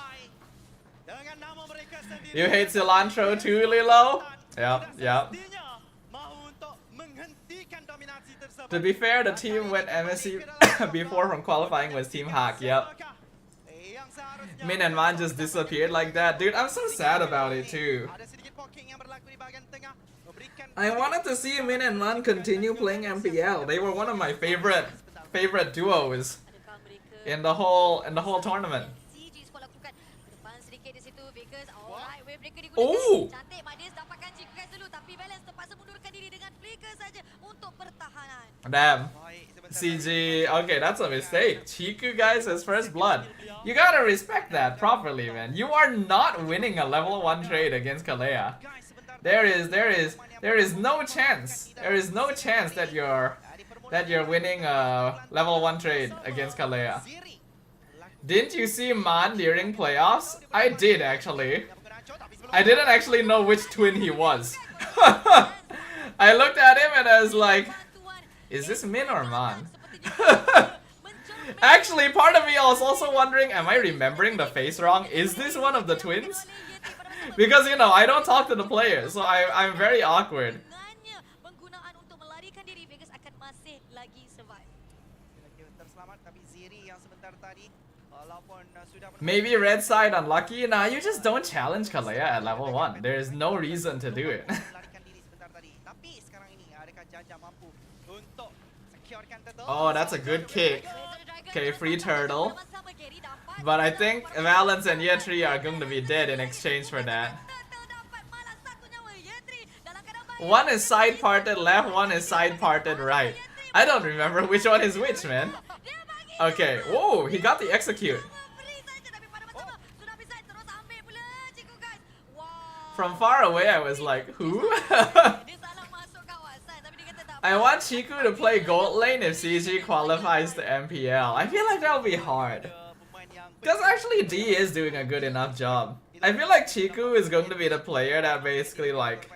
You hate cilantro too, Lilo? Yep. To be fair, the team went MSC before from qualifying was Team Hack, yep. Min and Man just disappeared like that. Dude, I'm so sad about it too. I wanted to see Min and Man continue playing MPL. They were one of my favorite duos in the whole tournament. Oh! Damn. CG. Okay, that's a mistake. Chiku, guys, his first blood. You gotta respect that properly, man. You are not winning a level 1 trade against Kalea. There is no chance. There is no chance that you're winning a level 1 trade against Kalea. Didn't you see Man during playoffs? I did actually. I didn't actually know which twin he was. I looked at him and I was like, is this Min or Man? Actually, part of me was also wondering, am I remembering the face wrong? Is this one of the twins? Because, you know, I don't talk to the players, so I'm very awkward. Maybe red side unlucky? Nah, you just don't challenge Kalea at level 1. There is no reason to do it. Oh, that's a good kick. Okay, free turtle. But I think Valence and Yetri are going to be dead in exchange for that. One is side parted left, one is side parted right. I don't remember which one is which, man. Okay, whoa, he got the execute. From far away, I was like, who? I want Chiku to play gold lane if CG qualifies to MPL. I feel like that'll be hard. Because actually D is doing a good enough job. I feel like Chiku is going to be the player that basically like,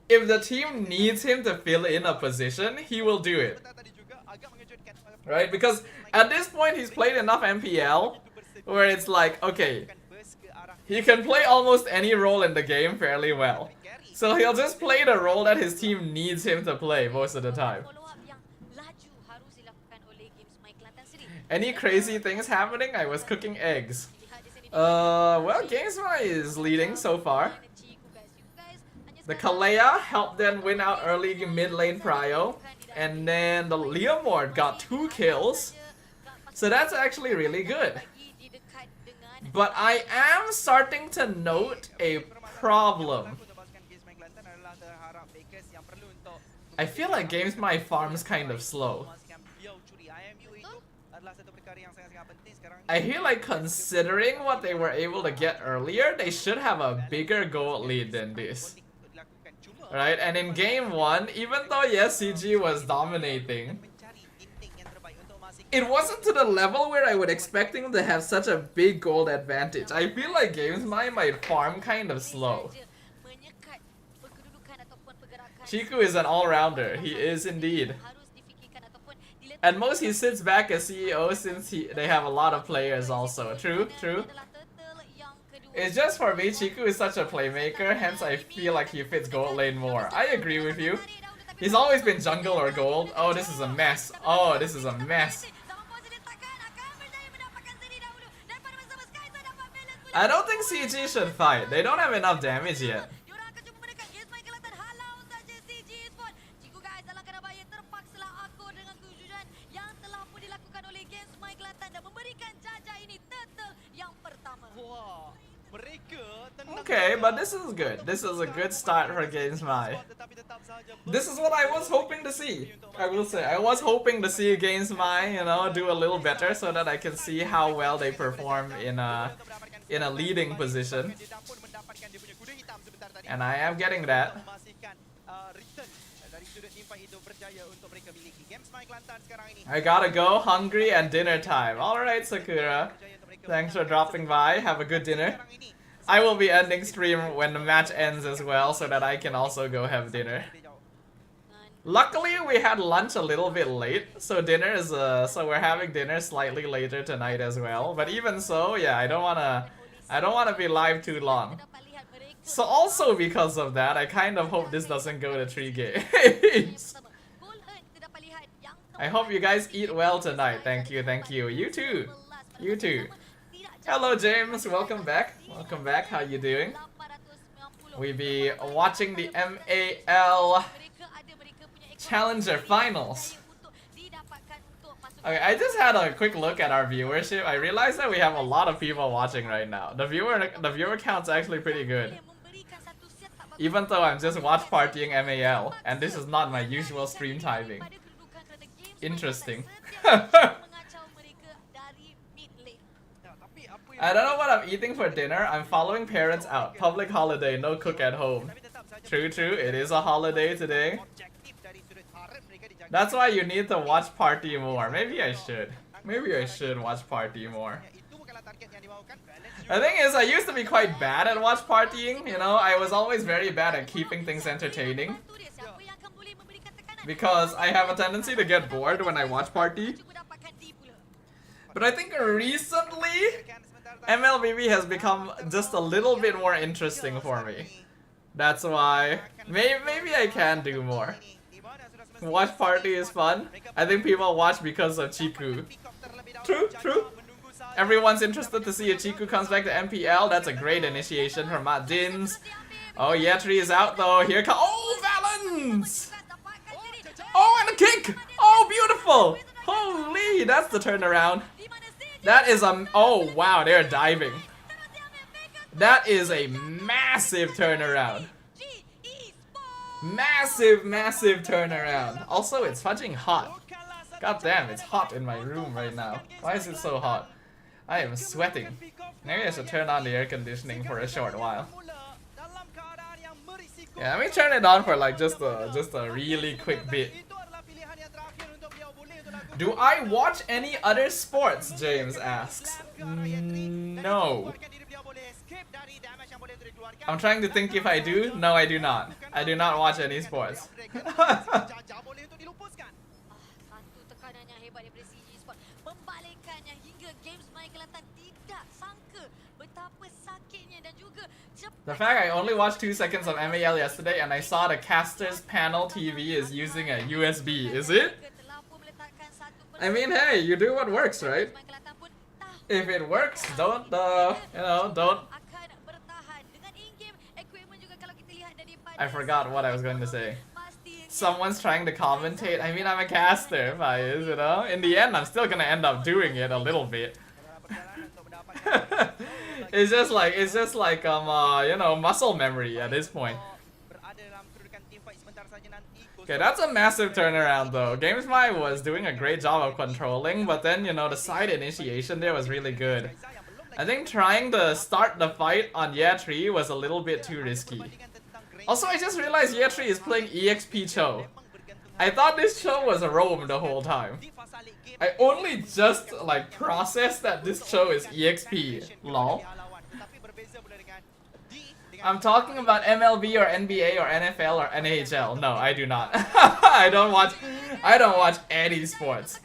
if the team needs him to fill in a position, he will do it. Right? Because at this point he's played enough MPL where it's like, okay, he can play almost any role in the game fairly well. So he'll just play the role that his team needs him to play most of the time. Any crazy things happening? I was cooking eggs. Well, GamesMy is leading so far. The Kalea helped them win out early mid lane prio, and then the Leomord got 2 kills, so that's actually really good. But I am starting to note a problem. I feel like Games My Farm's kind of slow. I feel like considering what they were able to get earlier, they should have a bigger goal lead than this. Right, and in game 1, even though yes, CG was dominating, it wasn't to the level where I would expect them to have such a big gold advantage. I feel like Games might farm kind of slow. Chiku is an all-rounder, he is indeed. At most he sits back as CEO since they have a lot of players also. True, true. It's just for me, Chiku is such a playmaker, hence I feel like he fits gold lane more. I agree with you. He's always been jungle or gold. Oh, this is a mess. Oh, this is a mess. I don't think CG should fight. They don't have enough damage yet. Okay, but this is good. This is a good start for Games My. This is what I was hoping to see. I will say, I was hoping to see Games My, you know, do a little better so that I can see how well they perform in a leading position. And I am getting that. I gotta go, hungry and dinner time. Alright, Sakura. Thanks for dropping by. Have a good dinner. I will be ending stream when the match ends as well, so that I can also go have dinner. Luckily, we had lunch a little bit late, so dinner is so we're having dinner slightly later tonight as well. But even so, yeah, I don't wanna be live too long. So also because of that, I kind of hope this doesn't go to 3 games. I hope you guys eat well tonight. Thank you, thank you. You too. You too. Hello James, welcome back. Welcome back, how you doing? We be watching the MAL Challenger Finals. Okay, I just had a quick look at our viewership. I realized that we have a lot of people watching right now. The viewer count's actually pretty good. Even though I'm just watch partying MAL, and this is not my usual stream timing. Interesting. I don't know what I'm eating for dinner. I'm following parents out. Public holiday, no cook at home. True, true. It is a holiday today. That's why you need to watch party more. Maybe I should. Maybe I should watch party more. The thing is, I used to be quite bad at watch partying. You know, I was always very bad at keeping things entertaining. Because I have a tendency to get bored when I watch party. But I think recently, MLBB has become just a little bit more interesting for me. That's why maybe I can do more. Watch party is fun. I think people watch because of Chiku. True, true. Everyone's interested to see if Chiku comes back to MPL. That's a great initiation from Matt Dins. Oh, Yetri is out though. Here comes. Oh, Valens! Oh, and a kick! Oh, beautiful! Holy, that's the turnaround. That is a. Oh, wow, they're diving. That is a massive turnaround. Massive, massive turnaround. Also, it's fudging hot. God damn, it's hot in my room right now. Why is it so hot? I am sweating. Maybe I should turn on the air conditioning for a short while. Yeah, let me turn it on for like just a really quick bit. Do I watch any other sports? James asks. No. I'm trying to think if I do. No, I do not. I do not watch any sports. The fact I only watched 2 seconds of MAL yesterday and I saw the caster's panel TV is using a USB. Is it? I mean, hey, you do what works, right? If it works, don't, you know, don't I forgot what I was going to say. Someone's trying to commentate. I mean, I'm a caster, Faiz, you know? In the end, I'm still gonna end up doing it a little bit. It's just like, you know, muscle memory at this point. Okay, that's a massive turnaround though. GamesMy was doing a great job of controlling, but then, you know, the side initiation there was really good. I think trying to start the fight on Year 3 was a little bit too risky. Also, I just realized Year 3 is playing EXP Cho. I thought this Cho was a roam the whole time. I only just, like, processed that this Cho is EXP. Lol. I'm talking about MLB or NBA or NFL or NHL. No, I do not. I don't watch any sports.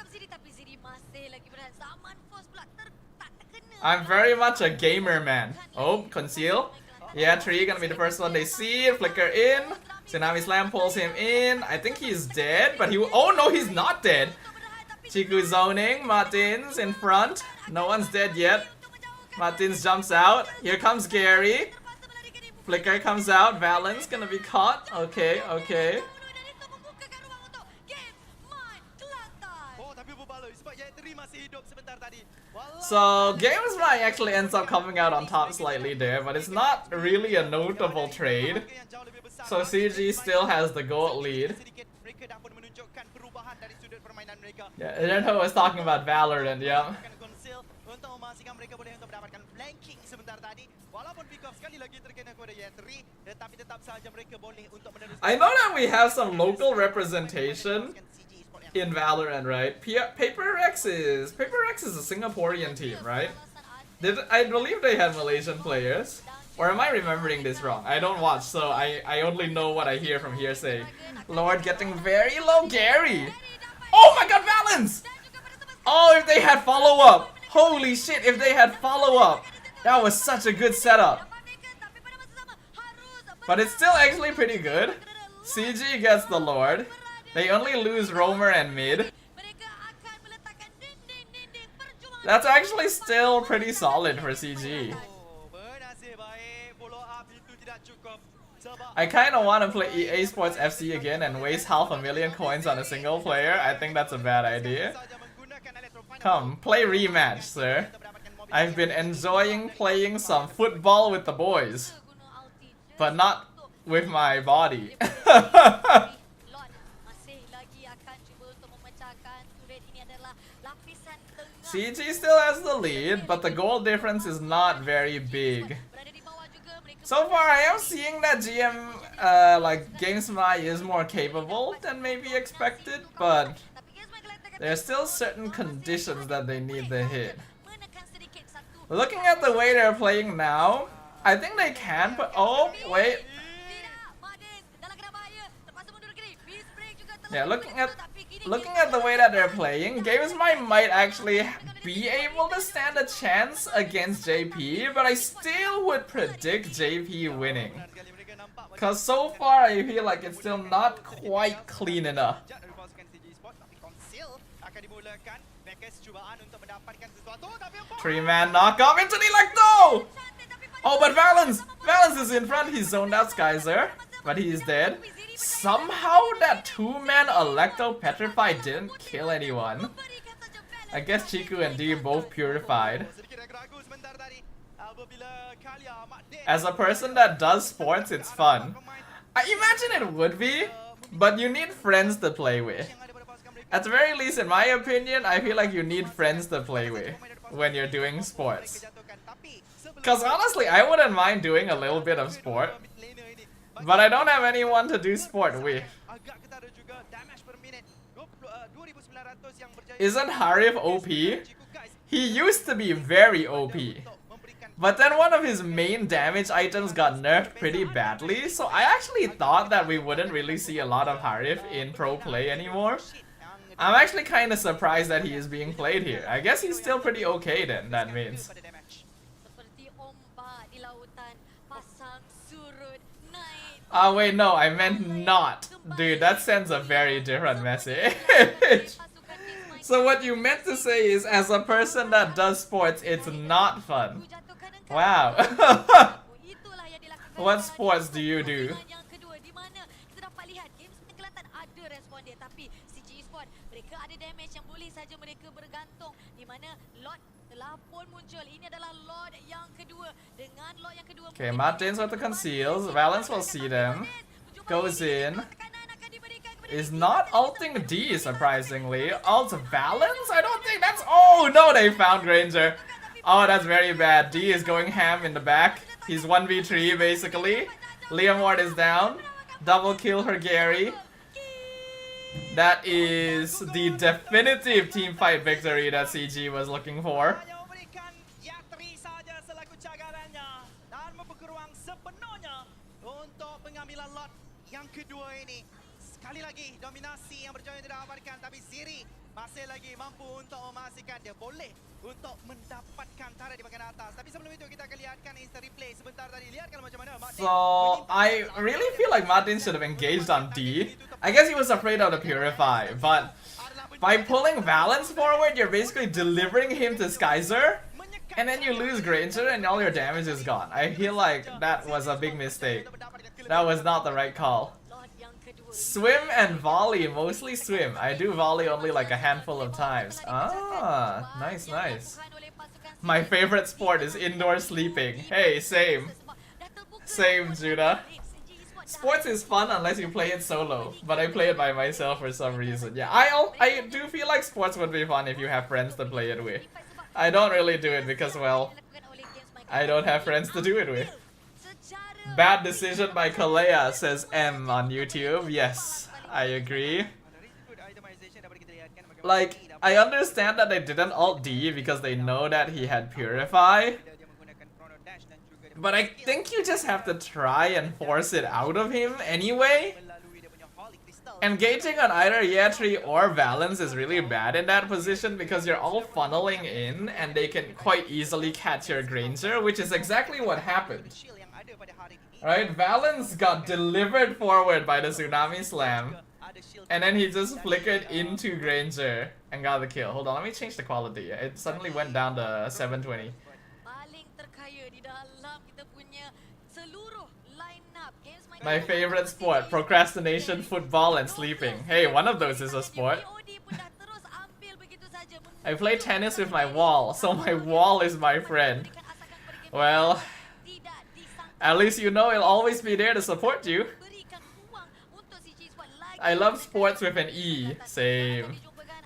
I'm very much a gamer man. Oh, conceal. Yeah, Tree gonna be the first one they see. Flicker in. Tsunami Slam pulls him in. I think he's dead, but oh no, he's not dead. Chiku zoning. Martins in front. No one's dead yet. Martins jumps out. Here comes Gary. Flicker comes out. Valence gonna be caught. Okay, okay. So GamesMy actually ends up coming out on top slightly there, but it's not really a notable trade. So CG still has the gold lead. Yeah, Renho was talking about Valorant, yeah. I know that we have some local representation in Valorant, right? Paper Rex is a Singaporean team, right? I believe they had Malaysian players. Or am I remembering this wrong? I don't watch, so I only know what I hear from hearsay. Lord getting very low. Gary! Oh my god, Valence! Oh, if they had follow-up! Holy shit, if they had follow-up! That was such a good setup. But it's still actually pretty good. CG gets the Lord. They only lose Roamer and mid. That's actually still pretty solid for CG. I kinda wanna play EA Sports FC again and waste 500,000 coins on a single player. I think that's a bad idea. Come, play rematch, sir. I've been enjoying playing some football with the boys, but not with my body. CG still has the lead, but the goal difference is not very big. So far, I am seeing that like GamesMy is more capable than maybe expected, but there are still certain conditions that they need to hit. Looking at the way they're playing now, I think they can put. Oh, wait. Yeah, looking at the way that they're playing, GamesMy might actually be able to stand a chance against JP, but I still would predict JP winning. Cause so far I feel like it's still not quite clean enough. 3-man knockoff into the Electo! Oh, but Valence is in front. He's zoned out Skyzer, but he's dead. Somehow that 2-man Electo Petrify didn't kill anyone. I guess Chiku and D both purified. As a person that does sports, it's fun. I imagine it would be, but you need friends to play with. At the very least, in my opinion, I feel like you need friends to play with when you're doing sports. Cause honestly, I wouldn't mind doing a little bit of sport, but I don't have anyone to do sport with. Isn't Harif OP? He used to be very OP. But then one of his main damage items got nerfed pretty badly, so I actually thought that we wouldn't really see a lot of Harif in pro play anymore. I'm actually kinda surprised that he is being played here. I guess he's still pretty okay then, that means. Ah wait, no, I meant not. Dude, that sends a very different message. So what you meant to say is, as a person that does sports, it's not fun. Wow. What sports do you do? ada respon dia, tapi CG Esports mereka ada damage yang boleh saja mereka bergantung, di mana Lord telah pun muncul. Ini adalah Lord yang kedua. Dengan Lord yang kedua, Okay, Martins with the conceals. Valence will see them. Goes in. Is not ulting D, surprisingly. Ult Valence? I don't think that's... Oh, no, they found Granger. Oh, that's very bad. D is going ham in the back. He's 1v3, basically. Liam Ward is down. Double kill for Gary. That is the definitive team fight victory that CG was looking for. Yang kedua ini sekali lagi dominasi yang berjaya didapatkan, tapi Ziri masih lagi mampu untuk memastikan dia boleh untuk mendapatkan tarik di bahagian atas. Tapi sebelum itu kita akan lihatkan instant replay sebentar tadi. Lihat kalau macam mana Martin. So I really feel like Martin should have engaged on D. I guess he was afraid of the Purify, but by pulling Valence forward, you're basically delivering him to Skyzer, and then you lose Granger and all your damage is gone. I feel like that was a big mistake. That was not the right call. Swim and volley, mostly swim. I do volley only like a handful of times. Ah, nice, nice. My favorite sport is indoor sleeping. Hey, same. Same, Judah. Sports is fun unless you play it solo, but I play it by myself for some reason. Yeah, I do feel like sports would be fun if you have friends to play it with. I don't really do it because, well, I don't have friends to do it with. Bad decision by Kalea, says M on YouTube. Yes, I agree. Like, I understand that they didn't ult D because they know that he had Purify. But I think you just have to try and force it out of him anyway. Engaging on either Yetri or Valence is really bad in that position because you're all funneling in and they can quite easily catch your Granger, which is exactly what happened. Right, Valence got delivered forward by the Tsunami Slam, and then he just flickered into Granger and got the kill. Hold on, let me change the quality. It suddenly went down to 720. My favorite sport, procrastination, football, and sleeping. Hey, one of those is a sport. I play tennis with my wall, so my wall is my friend. Well, at least you know it'll always be there to support you. I love sports with an E. Same.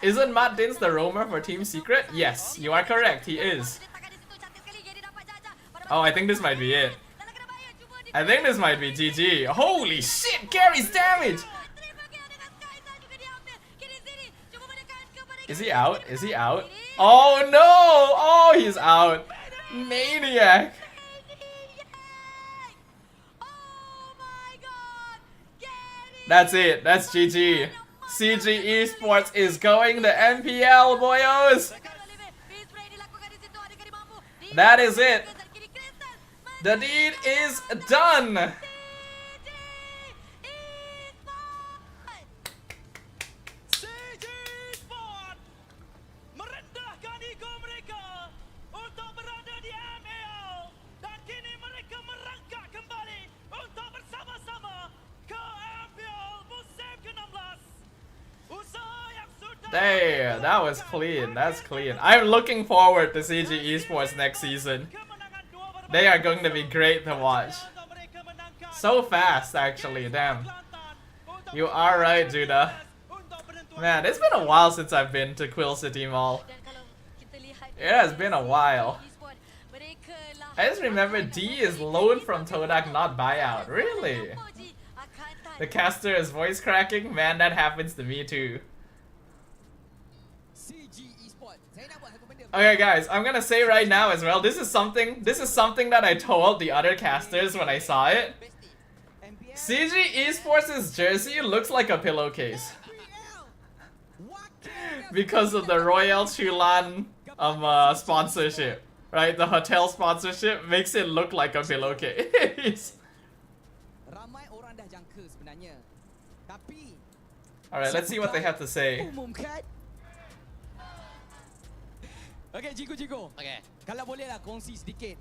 Isn't Matt Dins the roamer for Team Secret? Yes, you are correct, he is. Oh, I think this might be it. I think this might be GG. Holy shit, Gary's damage! Is he out? Is he out? Oh no! Oh, he's out. Maniac. That's it. That's GG. CG Esports is going to MPL, boyos. That is it. The deed is done. Damn, that was clean. That's clean. I'm looking forward to CG Esports next season. They are going to be great to watch. So fast, actually. Damn. You are right, Judah. Man, it's been a while since I've been to Quill City Mall. It has been a while. I just remember D is loan from Todak, not buyout. Really? The caster is voice cracking? Man, that happens to me too. Okay guys, I'm gonna say right now as well, this is something that I told the other casters when I saw it. CG Esports' jersey looks like a pillowcase. Because of the Royal Chulan sponsorship. Right? The hotel sponsorship makes it look like a pillowcase. Alright, let's see what they have to say. Okay, Jigo. Okay. Kalau bolehlah kongsi sedikit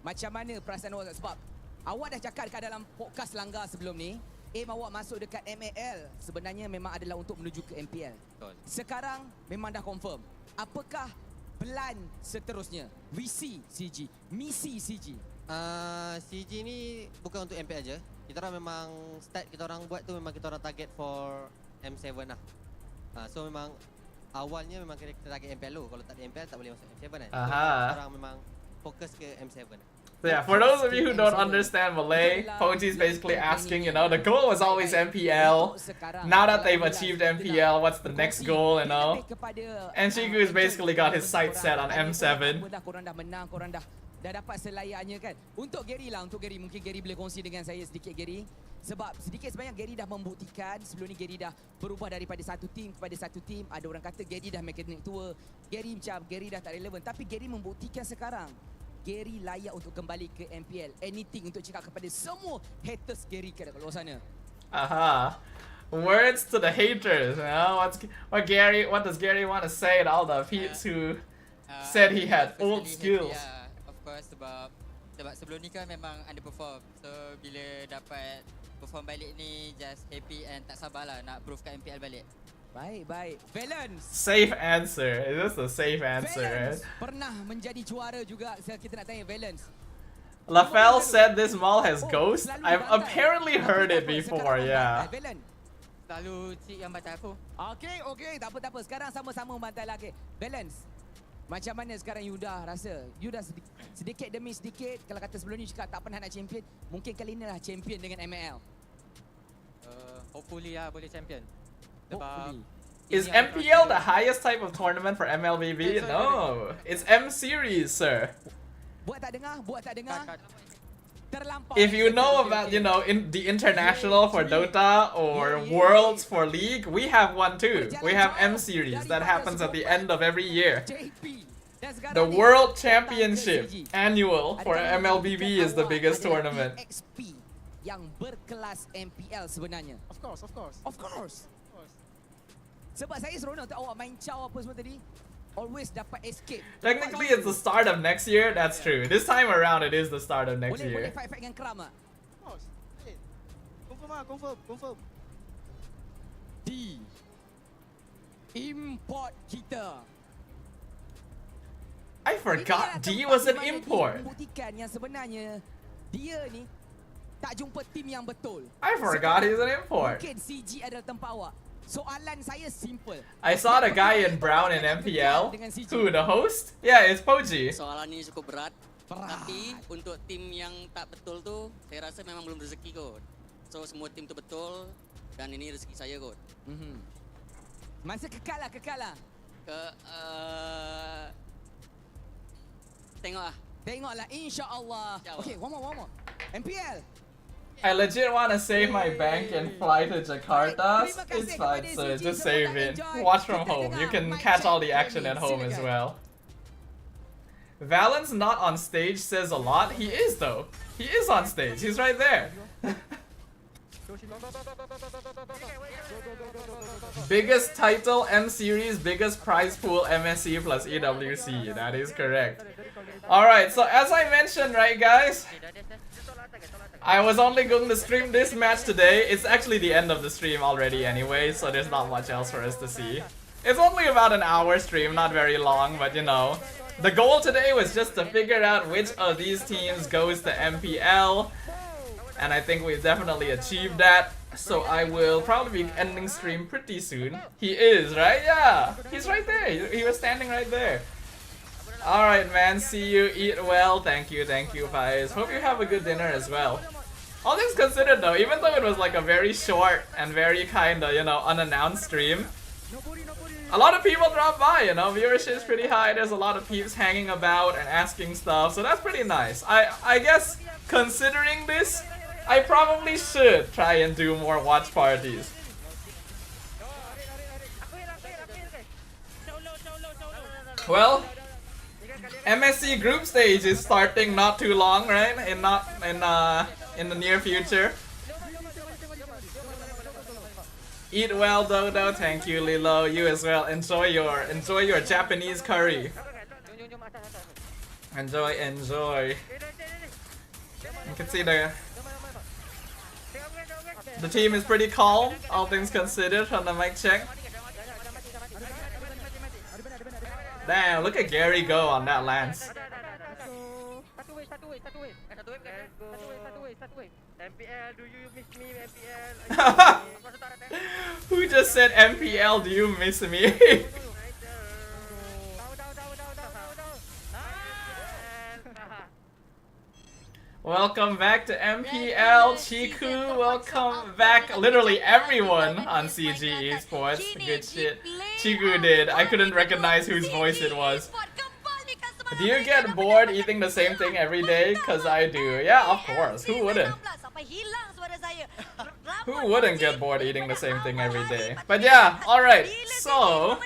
macam mana perasaan awak sebab awak dah cakap dekat dalam podcast Langgar sebelum ni, aim awak masuk dekat MPL sebenarnya memang adalah untuk menuju ke MPL. Betul. Sekarang memang dah confirm. Apakah plan seterusnya? Visi CG, misi CG. CG ni bukan untuk MPL je. Kita orang memang start kita orang buat tu memang kita orang target for M7 lah. So memang awalnya memang kita target MPL dulu. Kalau tak ada MPL tak boleh masuk M7 kan. So, kita orang memang fokus ke M7. So yeah, for those of you who don't understand Malay, Poji's basically asking, you know, the goal was always MPL. Now that they've achieved MPL, what's the next goal, you know? And Shigu's basically got his sights set on M7. Korang dah menang, korang dah dapat selayaknya kan. Untuk Gary lah, untuk Gary. Mungkin Gary boleh kongsi dengan saya sedikit Gary. Sebab sedikit sebanyak Gary dah membuktikan sebelum ni Gary dah berubah daripada satu tim kepada satu tim. Ada orang kata Gary dah mekanik tua. Gary macam Gary dah tak relevan. Tapi Gary membuktikan sekarang Gary layak untuk kembali ke MPL. Anything untuk cakap kepada semua haters Gary kat luar sana. Words to the haters, you know? What does Gary want to say to all the peeps who said he had old skills? Of course, sebab sebelum ni kan memang underperform. So bila dapat perform balik ni just happy and tak sabarlah nak prove kat MPL balik. Baik. Valence. Safe answer. Is this a safe answer? Valence pernah menjadi juara juga. Kita nak tanya Valence. LaFell said this mall has ghosts. I've apparently heard it before, yeah. Selalu cik yang bantai aku. Okay. Tak apa. Sekarang sama-sama bantai lah. Okay. Valence. Macam mana sekarang you dah rasa? You dah sedikit demi sedikit. Kalau kata sebelum ni cakap tak pernah nak champion. Mungkin kali ni lah champion dengan ML. Hopefully lah boleh champion. Is MPL the highest type of tournament for MLBB? No, it's M Series, sir. Buat tak dengar. Terlampau. If you know about, you know, in the international for Dota or Worlds for League, we have one too. We have M Series that happens at the end of every year. The World Championship annual for MLBB is the biggest tournament. XP yang berkelas MPL sebenarnya. Of course. Sebab saya seronok tak awak main chow apa semua tadi. Always dapat escape. Technically, it's the start of next year. That's true. This time around, it is the start of next Boleh year. fight dengan Kram ah. Of course. Confirm. D import kita. I forgot D was an import. Buktikan yang sebenarnya dia ni tak jumpa tim yang betul. I forgot he's an import. Mungkin CG adalah tempat awak. Soalan saya simple. I saw the guy in brown in MPL. Who, the host? Yeah, it's Poji. Soalan ini cukup berat. Tapi untuk tim yang tak betul tu, saya rasa memang belum rezeki kot. So semua tim tu betul dan ini rezeki saya kot. Masa kekal lah. Tengoklah insya-Allah. Okay, one more. MPL. I legit want to save my bank and fly to Jakarta. It's fine, sir. Just save it. Watch from home. You can catch all the action at home as well. Valens not on stage says a lot. He is though. He is on stage. He's right there. Biggest title M series, biggest prize pool MSC plus EWC. That is correct. Alright, so as I mentioned, right guys, I was only going to stream this match today. It's actually the end of the stream already anyway, so there's not much else for us to see. It's only about an hour stream, not very long, but you know. The goal today was just to figure out which of these teams goes to MPL. And I think we've definitely achieved that. So I will probably be ending stream pretty soon. He is, right? Yeah, he's right there. He was standing right there. Alright man, see you, eat well, thank you guys. Hope you have a good dinner as well. All things considered though, even though it was like a very short and very kinda, you know, unannounced stream, a lot of people dropped by, you know, viewership's pretty high, there's a lot of peeps hanging about and asking stuff, so that's pretty nice. I guess, considering this, I probably should try and do more watch parties. Well, MSC group stage is starting not too long, right? In the near future. Eat well, Dodo. Thank you, Lilo. You as well. Enjoy your Japanese curry. Enjoy. You can see the The team is pretty calm, all things considered, from the mic check. Damn, look at Gary go on that lance. MPL, do you miss me, MPL? Who just said MPL, do you miss me? Welcome back to MPL, Chiku, welcome back, literally everyone on CG Esports, good shit. Chiku did, I couldn't recognize whose voice it was. Do you get bored eating the same thing every day? Cause I do, yeah, of course, who wouldn't? Who wouldn't get bored eating the same thing every day? But yeah, alright, so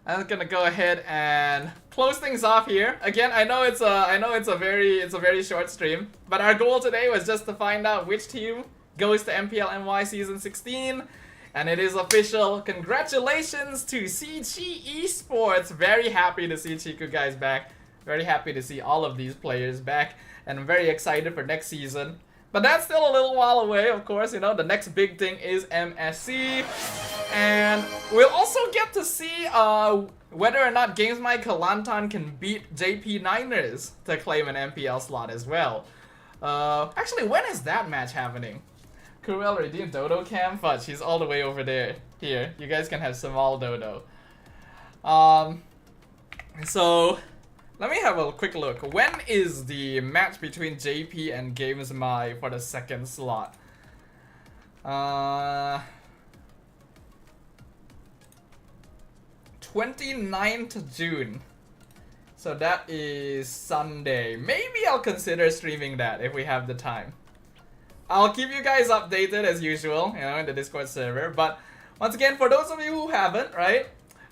I'm gonna go ahead and close things off here. Again, I know it's a very short stream, but our goal today was just to find out which team goes to MPL MY Season 16, and it is official. Congratulations to CG Esports. Very happy to see Chiku guys back. Very happy to see all of these players back, and I'm very excited for next season. But that's still a little while away, of course, you know, the next big thing is MSC. And we'll also get to see whether or not Games My Kelantan can beat JP Niners to claim an MPL slot as well. Actually, when is that match happening? Cruel redeemed Dodo Cam? Fudge, he's all the way over there. Here, you guys can have small Dodo. So let me have a quick look. When is the match between JP and Games My for the second slot? 29th June. So that is Sunday. Maybe I'll consider streaming that if we have the time. I'll keep you guys updated as usual, you know, in the Discord server. But once again, for those of you who haven't, right?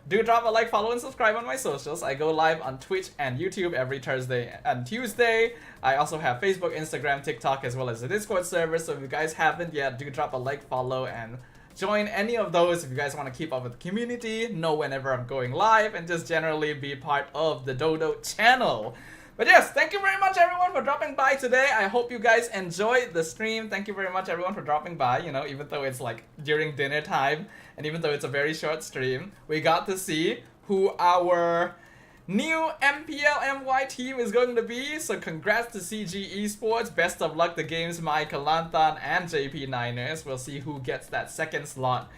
Do drop a like, follow, and subscribe on my socials. I go live on Twitch and YouTube every Thursday and Tuesday. I also have Facebook, Instagram, TikTok, as well as the Discord server. So if you guys haven't yet, do drop a like, follow, and join any of those if you guys want to keep up with the community, know whenever I'm going live, and just generally be part of the Dodo channel. But yes, thank you very much everyone for dropping by today. I hope you guys enjoyed the stream. Thank you very much everyone for dropping by, you know, even though it's like during dinner time, and even though it's a very short stream, we got to see who our new MPL MY team is going to be. So congrats to CG Esports. Best of luck to Games My Kelantan and JP Niners. We'll see who gets that second slot.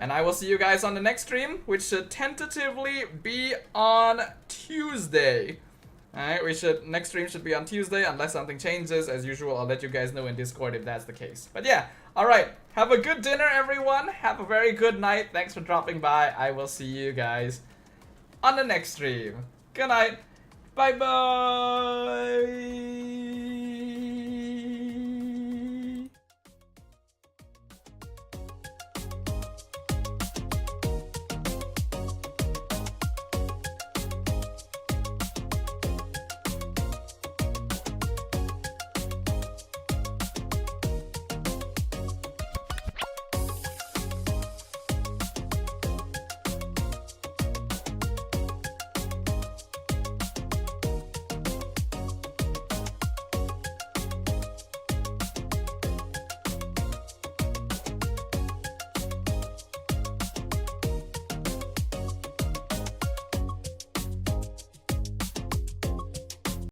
And I will see you guys on the next stream, which should tentatively be on Tuesday. Alright, next stream should be on Tuesday unless something changes. As usual, I'll let you guys know in Discord if that's the case. But yeah, alright. Have a good dinner, everyone. Have a very good night. Thanks for dropping by. I will see you guys on the next stream. Good night. Bye-bye.